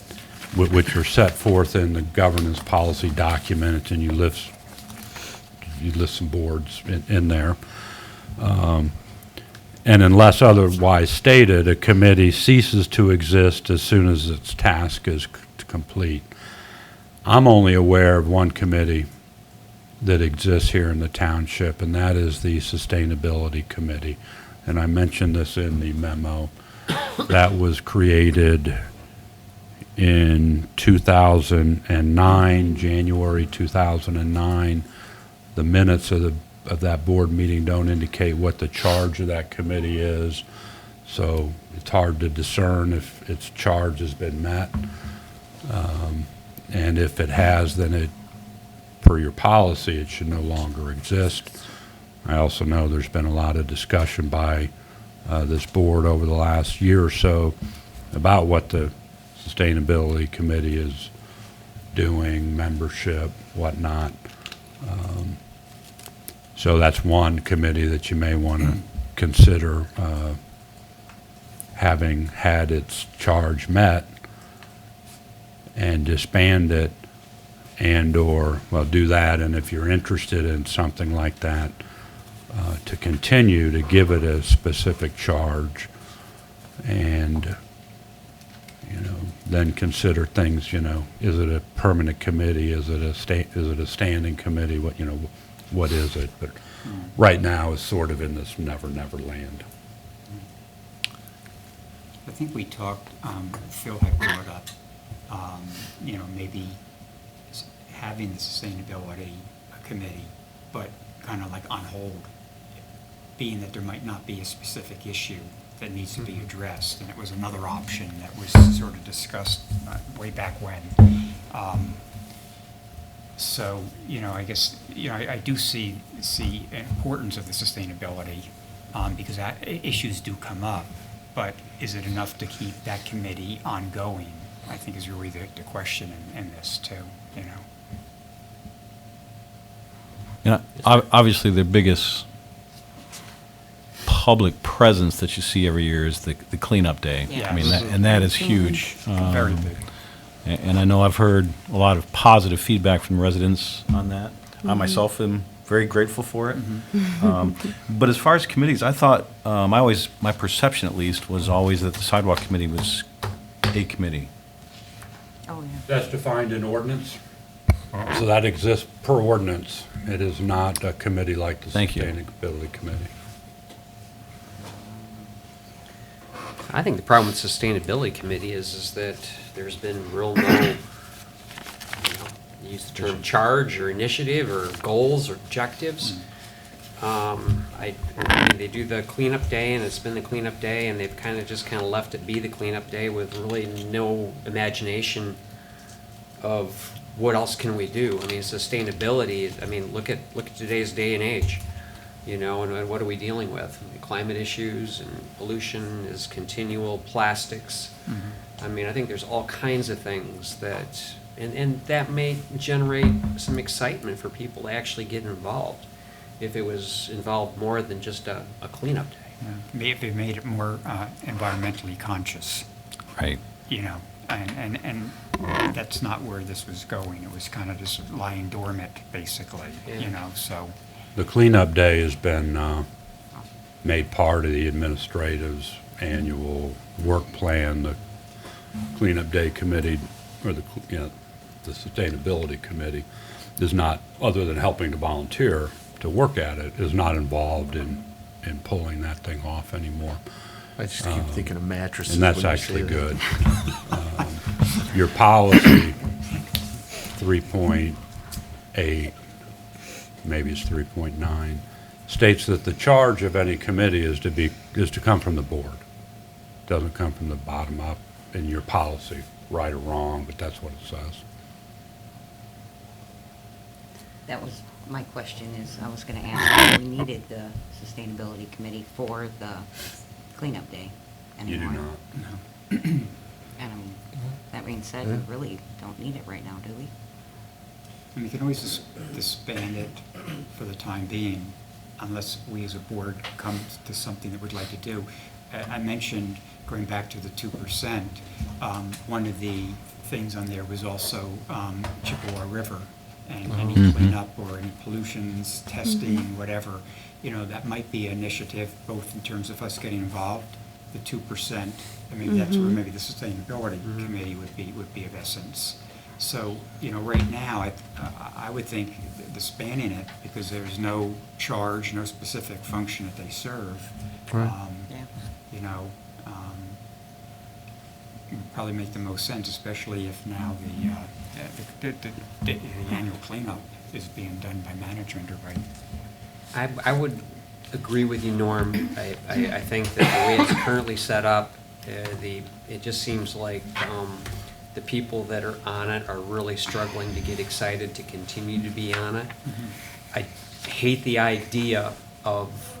which are set forth in the governance policy document, and you list some boards in there. And unless otherwise stated, a committee ceases to exist as soon as its task is complete. I'm only aware of one committee that exists here in the township, and that is the Sustainability Committee. And I mentioned this in the memo. That was created in 2009, January 2009. The minutes of that board meeting don't indicate what the charge of that committee is, so it's hard to discern if its charge has been met. And if it has, then per your policy, it should no longer exist. I also know there's been a lot of discussion by this board over the last year or so about what the Sustainability Committee is doing, membership, whatnot. So that's one committee that you may want to consider having had its charge met and disband it and/or, well, do that. And if you're interested in something like that, to continue to give it a specific charge and, then consider things, is it a permanent committee? Is it a standing committee? What is it? But right now it's sort of in this never land. I think we talked, Phil had brought up, maybe having the sustainability committee, but kind of like on hold, being that there might not be a specific issue that needs to be addressed, and it was another option that was sort of discussed way back when. So, I guess, I do see the importance of the sustainability, because issues do come up, but is it enough to keep that committee ongoing, I think is really the question in this too, Obviously, the biggest public presence that you see every year is the cleanup day. Yeah. I mean, that is huge. Very big. And I know I've heard a lot of positive feedback from residents on that. I myself am very grateful for it. But as far as committees, I thought, my perception at least, was always that the sidewalk committee was a committee. Oh, yeah. That's defined in ordinance. So that exists per ordinance. It is not a committee like the Thank you. Sustainability Committee. I think the problem with Sustainability Committee is that there's been real no, you know, use the term charge or initiative or goals or objectives. I mean, they do the cleanup day, and it's been the cleanup day, and they've kind of left it be the cleanup day with really no imagination of what else can we do. I mean, sustainability, I mean, look at today's day and age, you know, and what are we dealing with? Climate issues and pollution is continual, plastics. I mean, I think there's all kinds of things that, and that may generate some excitement for people to actually get involved if it was involved more than just a cleanup day. Maybe they made it more environmentally conscious, Right. you know, and that's not where this was going. It was kind of just lying dormant, basically, Yeah. you know, so. The cleanup day has been made part of the administrative's annual work plan. The cleanup day committee, or the sustainability committee, is not, other than helping to volunteer to work at it, is not involved in pulling that thing off anymore. I just keep thinking of mattresses. And that's when you say actually that. good. Your policy, 3.8, maybe it's 3.9, states that the charge of any committee is to come from the board. Doesn't come from the bottom up in your policy, right or wrong, but that's what it says. That was, my question is, I was gonna ask, if we needed the sustainability committee for the cleanup day You do anymore. not. And that being said, we really don't need it right now, do we? And we can always disband it for the time being, unless we as a board come to something that we'd like to do. I mentioned, going back to the 2%, one of the things on there was also Chippewa River, and any cleanup or any pollutions, testing, whatever. You know, that might be an initiative, both in terms of us getting involved, the 2%, and maybe that's where maybe the Sustainability Committee would be of essence. So, you know, right now, I would think disbanding it, because there's no charge, no specific function that they serve. Yeah. You know, it would probably make the most sense, especially if now the annual cleanup is being done by management or by. I would agree with you, Norm. I think that the way it's currently set up, it just seems like the people that are on it are really struggling to get excited to continue to be on it. I hate the idea of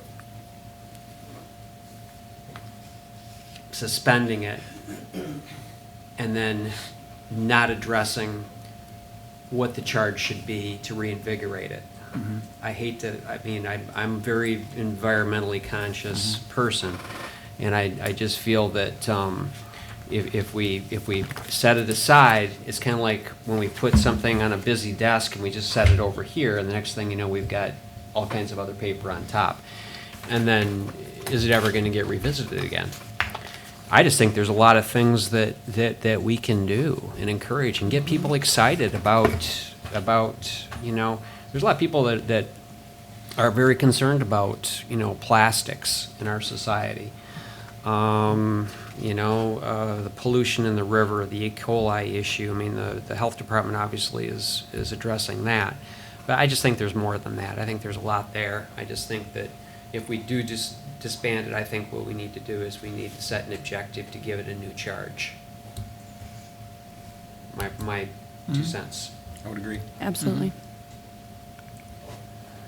suspending it and then not addressing what the charge should be to reinvigorate it. I hate to, I mean, I'm a very environmentally conscious person, and I just feel that if we set it aside, it's kind of like when we put something on a busy desk and we just set it over here, and the next thing you know, we've got all kinds of other paper on top. And then, is it ever going to get revisited again? I just think there's a lot of things that we can do and encourage and get people excited about, you know, there's a lot of people that are very concerned about, you know, plastics in our society. You know, the pollution in the river, the E. coli issue. I mean, the health department obviously is addressing that. But I just think there's more than that. I think there's a lot there. I just think that if we do just disband it, I think what we need to do is we need to set an objective to give it a new charge. My 2 cents. I would agree. Absolutely.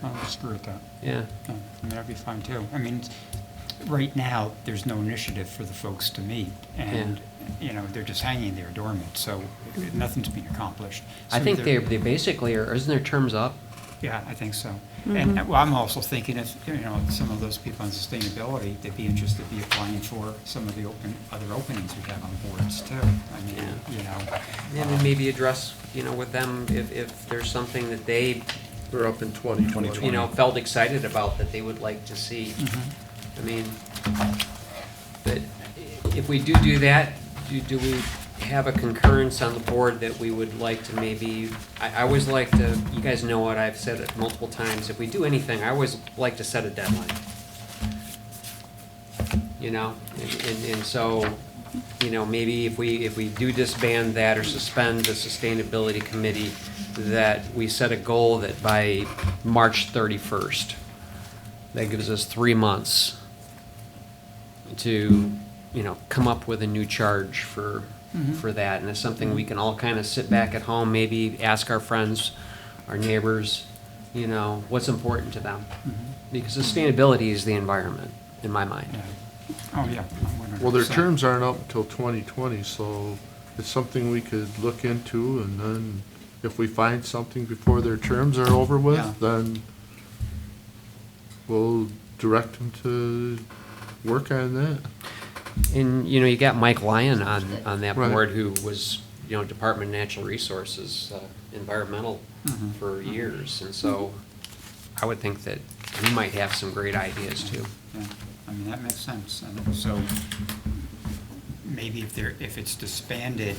I'll disagree with that. Yeah. I mean, that'd be fine too. I mean, right now, there's no initiative for the folks to meet, and, you know, they're just hanging there dormant, so nothing's being accomplished. I So think they're- they basically are, isn't their terms up? Yeah, I think so. And, well, I'm also thinking if, you know, some of those people on sustainability, they'd be interested in applying for some of the other openings we have on boards too. I mean, you know. And then maybe address, you know, with them if there's something that they They're up in 2020. you know, felt excited about that they would like to see. I mean, but if we do that, do we have a concurrence on the board that we would like to maybe, I always like to, you guys know what, I've said it multiple times, if we do anything, I always like to set a deadline. You know, and so, you know, maybe if we do disband that or suspend the sustainability committee, that we set a goal that by March 31st, that gives us 3 months to, you know, come up with a new charge for that. And it's something we can all kind of sit back at home, maybe ask our friends, our neighbors, you know, what's important to them. Because sustainability is the environment, in my mind. Yeah. Oh, yeah. 100%. Well, their terms aren't up until 2020, so it's something we could look into, and then if we find something before their terms are over with, Yeah. then we'll direct them to work on that. And, you know, you got Mike Lyon on that Right. board who was, you know, Department of Natural Resources, environmental for years. And so I would think that he might have some great ideas too. Yeah, I mean, that makes sense. And so maybe if it's disbanded,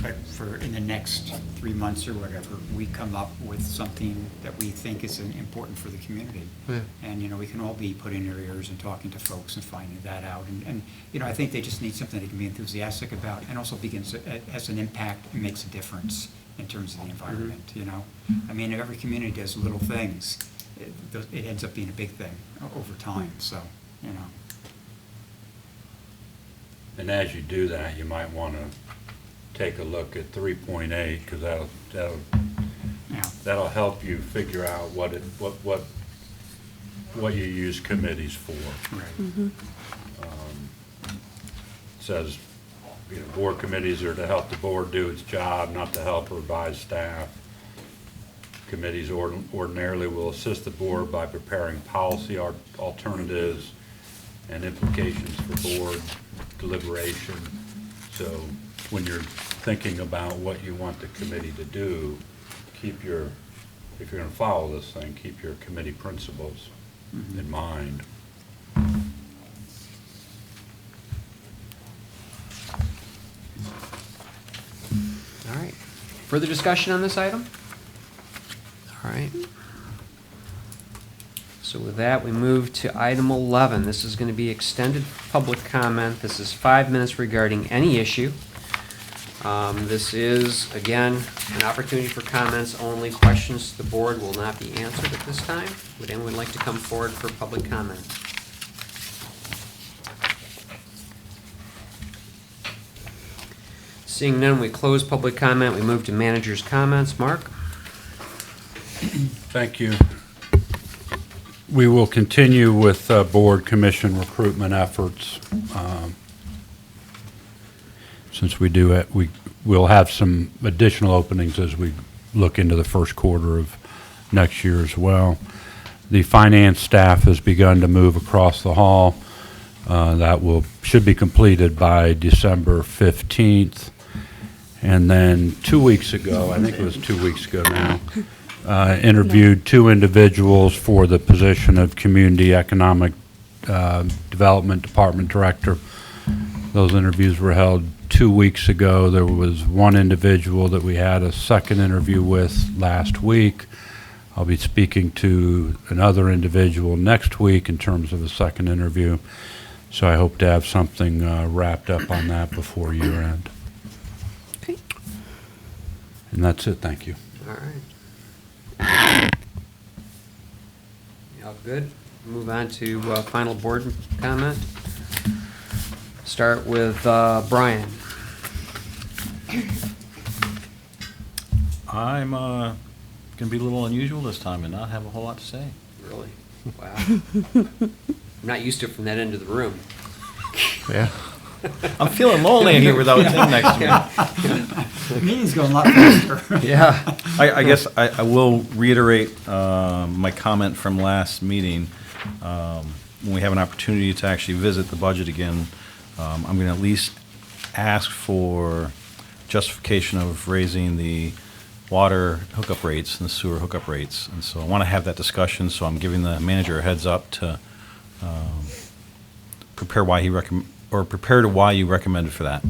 but for in the next 3 months or whatever, we come up with something that we think is important for the community. Yeah. And, you know, we can all be putting our ears and talking to folks and finding that out. And you know, I think they just need something they can be enthusiastic about and also has an impact and makes a difference in terms of the environment, you know? I mean, if every community does little things, it ends up being a big thing over time, so, you know. And as you do that, you might want to take a look at 3.8, because Yeah. that'll help you figure out what you use committees for. Right. Says, you know, board committees are to help the board do its job, not to help or advise staff. Committees ordinarily will assist the board by preparing policy alternatives and implications for board deliberation. So when you're thinking about what you want the committee to do, if you're going to follow this thing, keep your committee principles in mind. All right. Further discussion on this item? All right. So with that, we move to item 11. This is going to be extended public comment. This is 5 minutes regarding any issue. This is, again, an opportunity for comments only. Questions to the board will not be answered at this time. Would anyone like to come forward for public comment? Seeing none, we close public comment. We move to manager's comments. Mark? Thank you. We will continue with board commission recruitment efforts. Since we'll have some additional openings as we look into the first quarter of next year as well. The finance staff has begun to move across the hall. That should be completed by December 15th. And then 2 weeks ago, I think it was 2 weeks ago now, interviewed 2 individuals for the position of Community Economic Development Department Director. Those interviews were held 2 weeks ago. There was 1 individual that we had a second interview with last week. I'll be speaking to another individual next week in terms of a second interview. So I hope to have something wrapped up on that before year end. Okay. And that's it. Thank you. All right. All good? Move on to final board comment. Start with Brian. I'm going to be a little unusual this time and not have a whole lot to say. Really? Wow. I'm not used to it from that end of the room. Yeah. I'm feeling lonely in here without Tim next to me. The meeting's going a lot faster. Yeah. I guess I will reiterate my comment from last meeting. When we have an opportunity to actually visit the budget again, I'm going to at least ask for justification of raising the water hookup rates and the sewer hookup rates. And so I want to have that discussion, so I'm giving the manager a heads up to prepare why you recommended for that.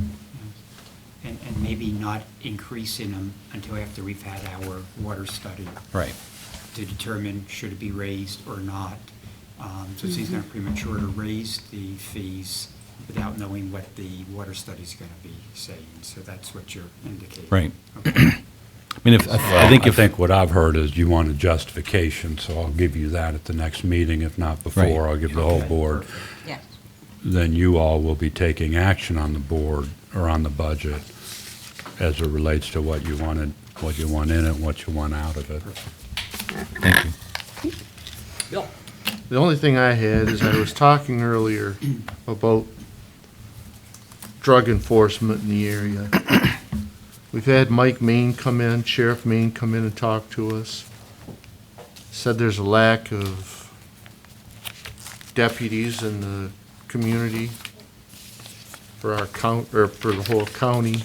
And maybe not increasing them until after we've had our water study Right. to determine should it be raised or not. So it seems kind of premature to raise the fees without knowing what the water study's going to be saying. So that's what you're indicating. Right. Okay. I mean, I think what I've heard is you want a justification, so I'll give you that at the next meeting. If not before, Right. I'll give the whole Okay, board. perfect. Yes. Then you all will be taking action on the board or on the budget as it relates to what you wanted, what you want in it, what you want out of it. thank you. Bill? The only thing I had is I was talking earlier about drug enforcement in the area. We've had Mike Main come in, Sheriff Main come in and talk to us. Said there's a lack of deputies in the community for our for the whole county.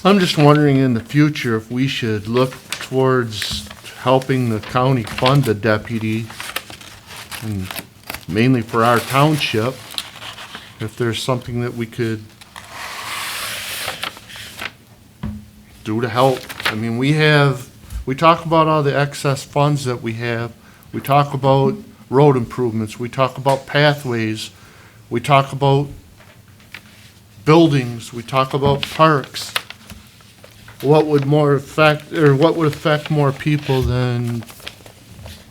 I'm just wondering in the future if we should look towards helping the county fund a deputy, and mainly for our township, if there's something that we could do to help. I mean, we talk about all the excess funds that we have. We talk about road improvements. We talk about pathways. We talk about buildings. We talk about parks. What would affect more people than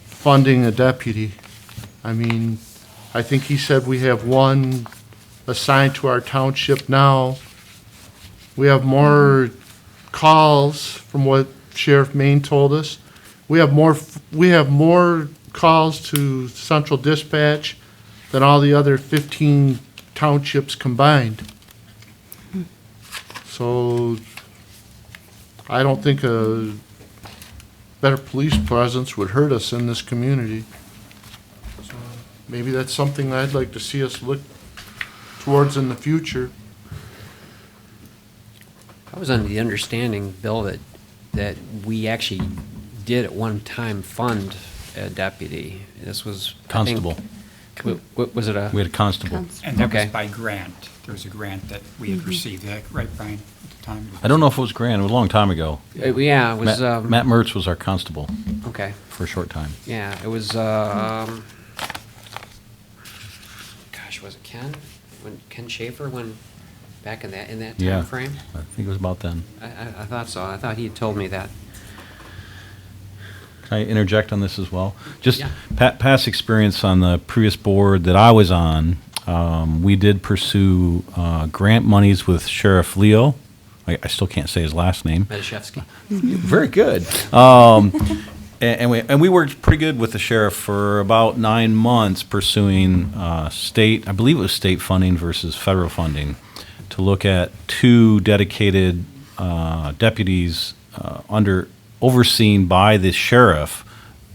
funding a deputy? I mean, I think he said we have one assigned to our township now. We have more calls, from what Sheriff Main told us. We have more calls to Central Dispatch than all the other 15 townships combined. So I don't think a better police presence would hurt us in this community. So maybe that's something I'd like to see us look towards in the future. I was under the understanding, Bill, that we actually did at one time fund a deputy. This was, I think- Constable. Was it a? We had a constable. And that was Okay. by grant. There was a grant that we had received, Is that right, Brian, at the time? I don't know if it was grand, it was a long time ago. Yeah, it was, Matt Mertz was our constable okay. for a short time. Yeah, it was, gosh, was it Ken? When Ken Schaefer, back in that Yeah. time frame? I think it was about then. I thought so. I thought he had told me that. Can I interject on this as well? Just Yeah. past experience on the previous board that I was on, we did pursue grant monies with Sheriff Leo. I still can't say his last name. Medashevsky. Very good. And we worked pretty good with the sheriff for about 9 months pursuing state, I believe it was state funding versus federal funding, to look at 2 dedicated deputies overseen by the sheriff,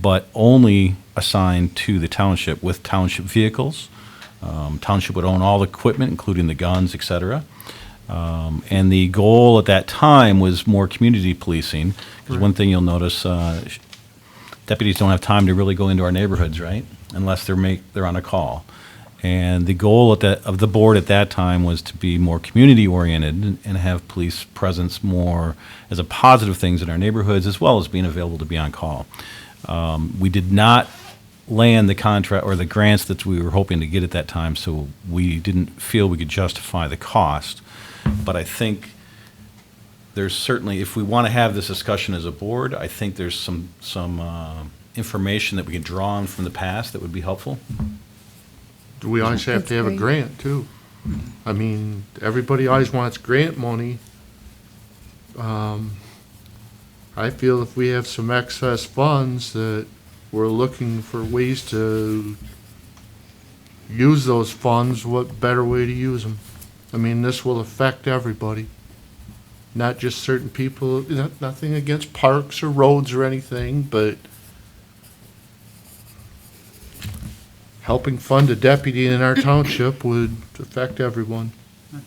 but only assigned to the township with township vehicles. Township would own all the equipment, including the guns, et cetera. And the goal at that time was more community policing, because one thing you'll notice, deputies don't have time to really go into our neighborhoods, right? Unless they're on a call. And the goal of the board at that time was to be more community-oriented and have police presence more as a positive things in our neighborhoods, as well as being available to be on call. We did not land the contract or the grants that we were hoping to get at that time, so we didn't feel we could justify the cost. But I think there's certainly, if we want to have this discussion as a board, I think there's some information that we can draw on from the past that would be helpful. We always have to have a That's grant too. I mean, everybody always wants grant money. I feel if we have some excess funds that we're looking for ways to use those funds, what better way to use them? I mean, this will affect everybody, not just certain people. Nothing against parks or roads or anything, but helping fund a deputy in our township would affect everyone. I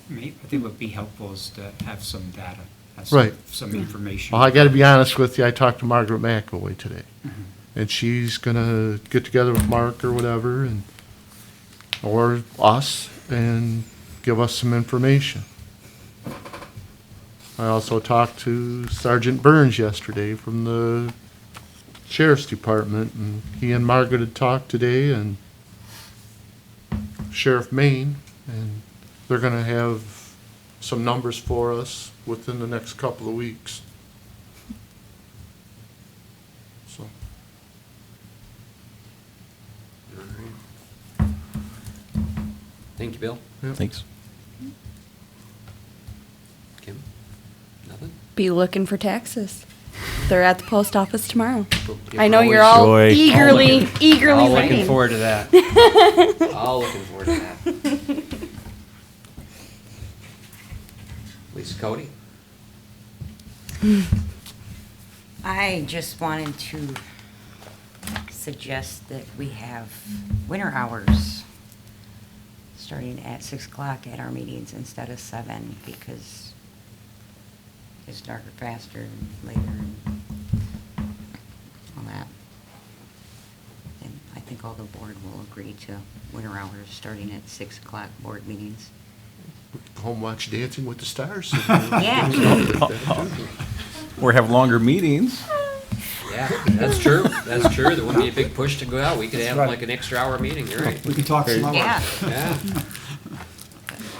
think what would be helpful is to have some data Right. some information. Well, I gotta be honest with you, I talked to Margaret McAvoy today. And she's gonna get together with Mark or whatever, and, or us, and give us some information. I also talked to Sergeant Burns yesterday from the Sheriff's Department, and he and Margaret had talked today, and Sheriff Maine, and they're gonna have some numbers for us within the next couple of weeks. So, Thank you, Bill. Thanks. Kim? Nothing? Be looking for taxes. They're at the post office tomorrow. Give I know always you're all Joy. eagerly, eagerly All looking waiting. forward to that. All looking forward to that. Lisa Cody? I just wanted to suggest that we have winter hours starting at 6 o'clock at our meetings instead of 7, because it's darker faster and later and all that. And I think all the board will agree to winter hours starting at 6 o'clock board meetings. go home, watch Dancing with the Stars. Yeah. Or have longer meetings. Yeah, that's true. That's true. There wouldn't be a big push to go out. We could have like an extra hour meeting, you're right. We can talk some more. Yeah. Yeah.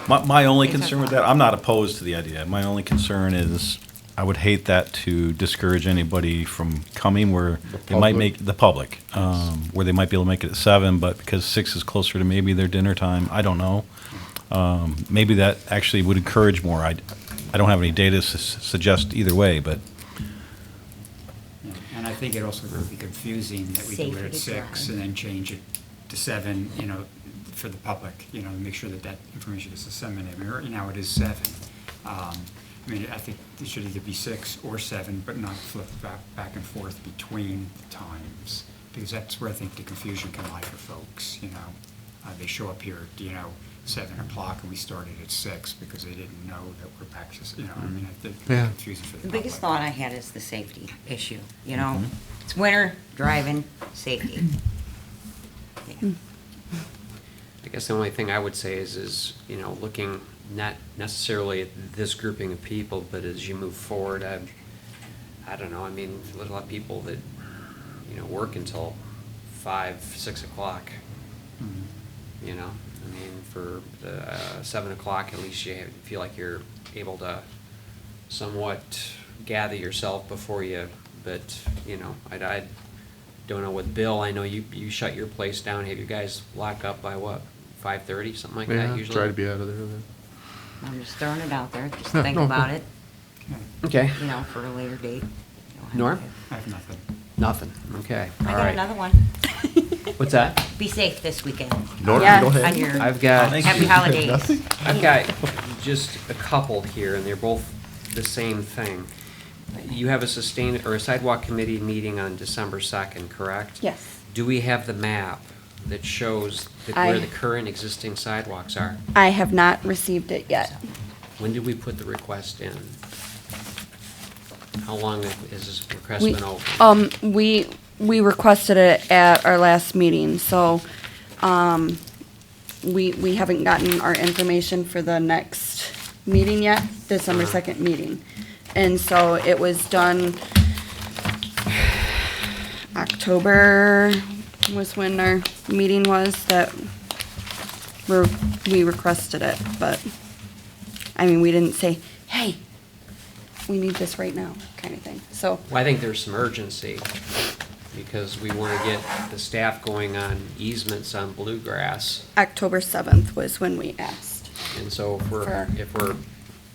My only It's a concern with thought. that, I'm not opposed to the idea. My only concern is, I would hate that to discourage anybody from coming where they might public. make, the public, where they might be able to make it at 7, but because 6 is closer to maybe their dinner time, I don't know. Maybe that actually would encourage more. I don't have any data to suggest either way, but Yeah, and I think it also would be confusing that we do it Safer at to 6 drive. and then change it to 7, for the public, make sure that that information is disseminated. I mean, right now it is 7. I think it should either be 6 or 7, but not flip back and forth between the times, because that's where I think the confusion can lie for folks, They show up here at, 7 o'clock and we started at 6 because they didn't know that we're back to, I think Yeah. confusing for the The public. biggest thought I had is the safety issue, It's winter, driving, safety. Yeah. I guess the only thing I would say is, looking not necessarily at this grouping of people, but as you move forward, I don't know, there's a lot of people that, work until 5, 6 o'clock. Mhm. For the 7 o'clock, at least you feel like you're able to somewhat gather yourself before you, but, I don't know with Bill, I know you shut your place down, have you guys lock up by what, 5:30, something like that Yeah, usually? try to be out of there then. I'm just throwing it out there, just Yeah, think no, about no. it, Okay. for a later date. Norm? I have nothing. Nothing, okay, I all got right. another one. What's that? Be safe this weekend. Norm, Yeah. go ahead. On your I've got. Thank happy you. holidays. Nothing? I've got just a couple here, and they're both the same thing. You have a sidewalk committee meeting on December 2nd, correct? Yes. Do we have the map that shows where the current existing sidewalks are? I have not received it yet. When did we put the request in? How long has this request We, been open? we requested it at our last meeting, so, we haven't gotten our information for the next meeting yet, December 2nd meeting. And so it was done, October was when our meeting was that we requested it, but, we didn't say, hey, we need this right now, kind of thing, so. Well, I think there's some urgency, because we want to get the staff going on easements on Bluegrass. October 7th was when we asked. And so if we're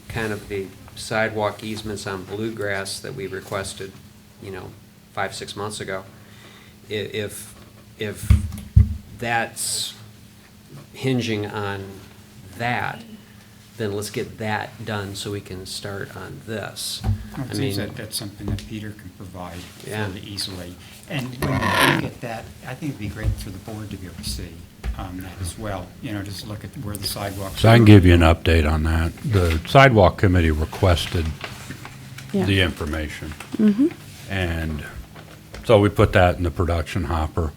kind of the sidewalk easements on Bluegrass that we requested, 5, 6 months ago, if that's hinging on that, then let's get that done so we can start on this. It seems that that's something that Peter can provide Yeah. fairly easily. And when you look at that, I think it'd be great for the board to be able to see that as well, just look at where the sidewalks are. So I can give you an update on that. The sidewalk committee requested Yeah. the information. And so we put that in the production hopper.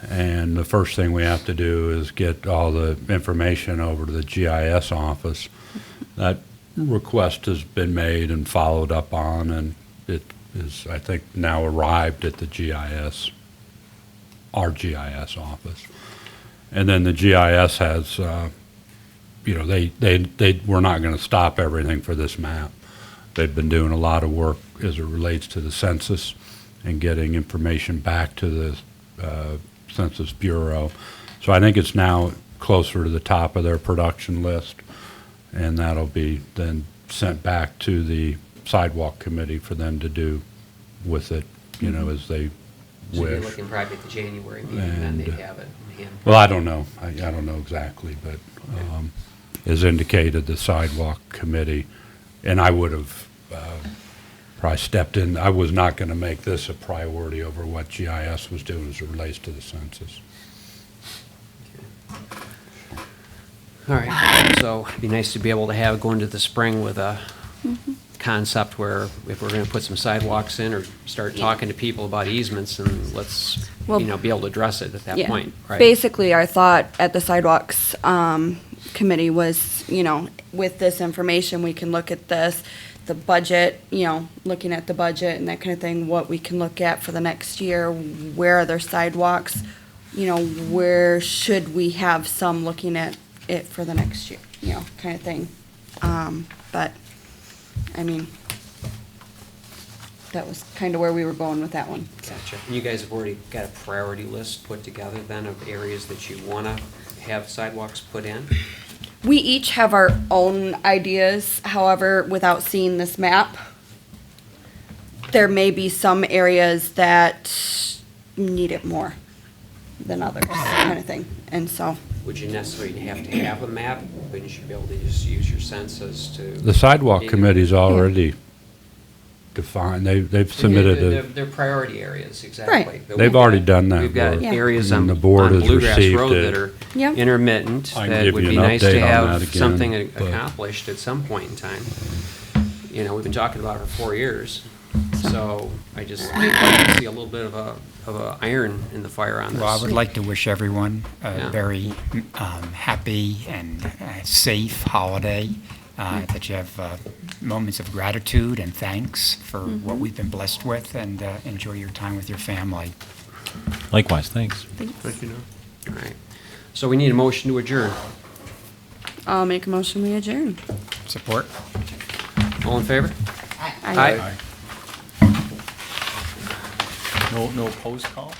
And the first thing we have to do is get all the information over to the GIS office. That request has been made and followed up on, and it is, I think, now arrived at the our GIS office. And then the GIS has, we're not going to stop everything for this map. They've been doing a lot of work as it relates to the census and getting information back to the Census Bureau. So I think it's now closer to the top of their production list, and that'll be then sent back to the sidewalk committee for them to do with it, as they So you're wish. looking probably at the January meeting, then they And, have it in hand. Well, I don't know. I don't know exactly, but as indicated, the sidewalk committee, and I would have probably stepped in. I was not going to make this a priority over what GIS was doing as it relates to the census. All right, so it'd be nice to be able to go into the spring with a concept where if we're gonna put some sidewalks in or start talking to people about easements, and let's, Well- be able to address it at that Yeah. point, right? Basically, our thought at the sidewalks committee was, with this information, we can look at this, the budget, looking at the budget and that kind of thing, what we can look at for the next year, where are there sidewalks, where should we have some looking at it for the next year, kind of thing. But, I mean, that was kind of where we were going with that one. Gotcha. And you guys have already got a priority list put together then of areas that you wanna have sidewalks put in? We each have our own ideas, however, without seeing this map, there may be some areas that need it more than others, kind of thing. And so, Would you necessarily have to have a map? Wouldn't you be able to just use your sense as to? The sidewalk committee's already defined, they've submitted They're priority areas, exactly. But They've already done that We've got work. Yeah. areas And on the board has Bluegrass received Road it. that are Yeah. intermittent, I can that give would you be an nice to update on have that again, something but- accomplished at some point in time. We've been talking about it for 4 years, so I just think I'd like to see a little bit of a iron in the fire on this. Well, I would like to wish everyone Yeah. a very happy and safe holiday, that you have moments of gratitude and thanks for what we've been blessed with, and enjoy your time with your family. Likewise, thanks. Thank you, Noah. All right. So we need a motion to adjourn. I'll make a motion, we adjourn. Support? All in favor? Aye. No opposed call?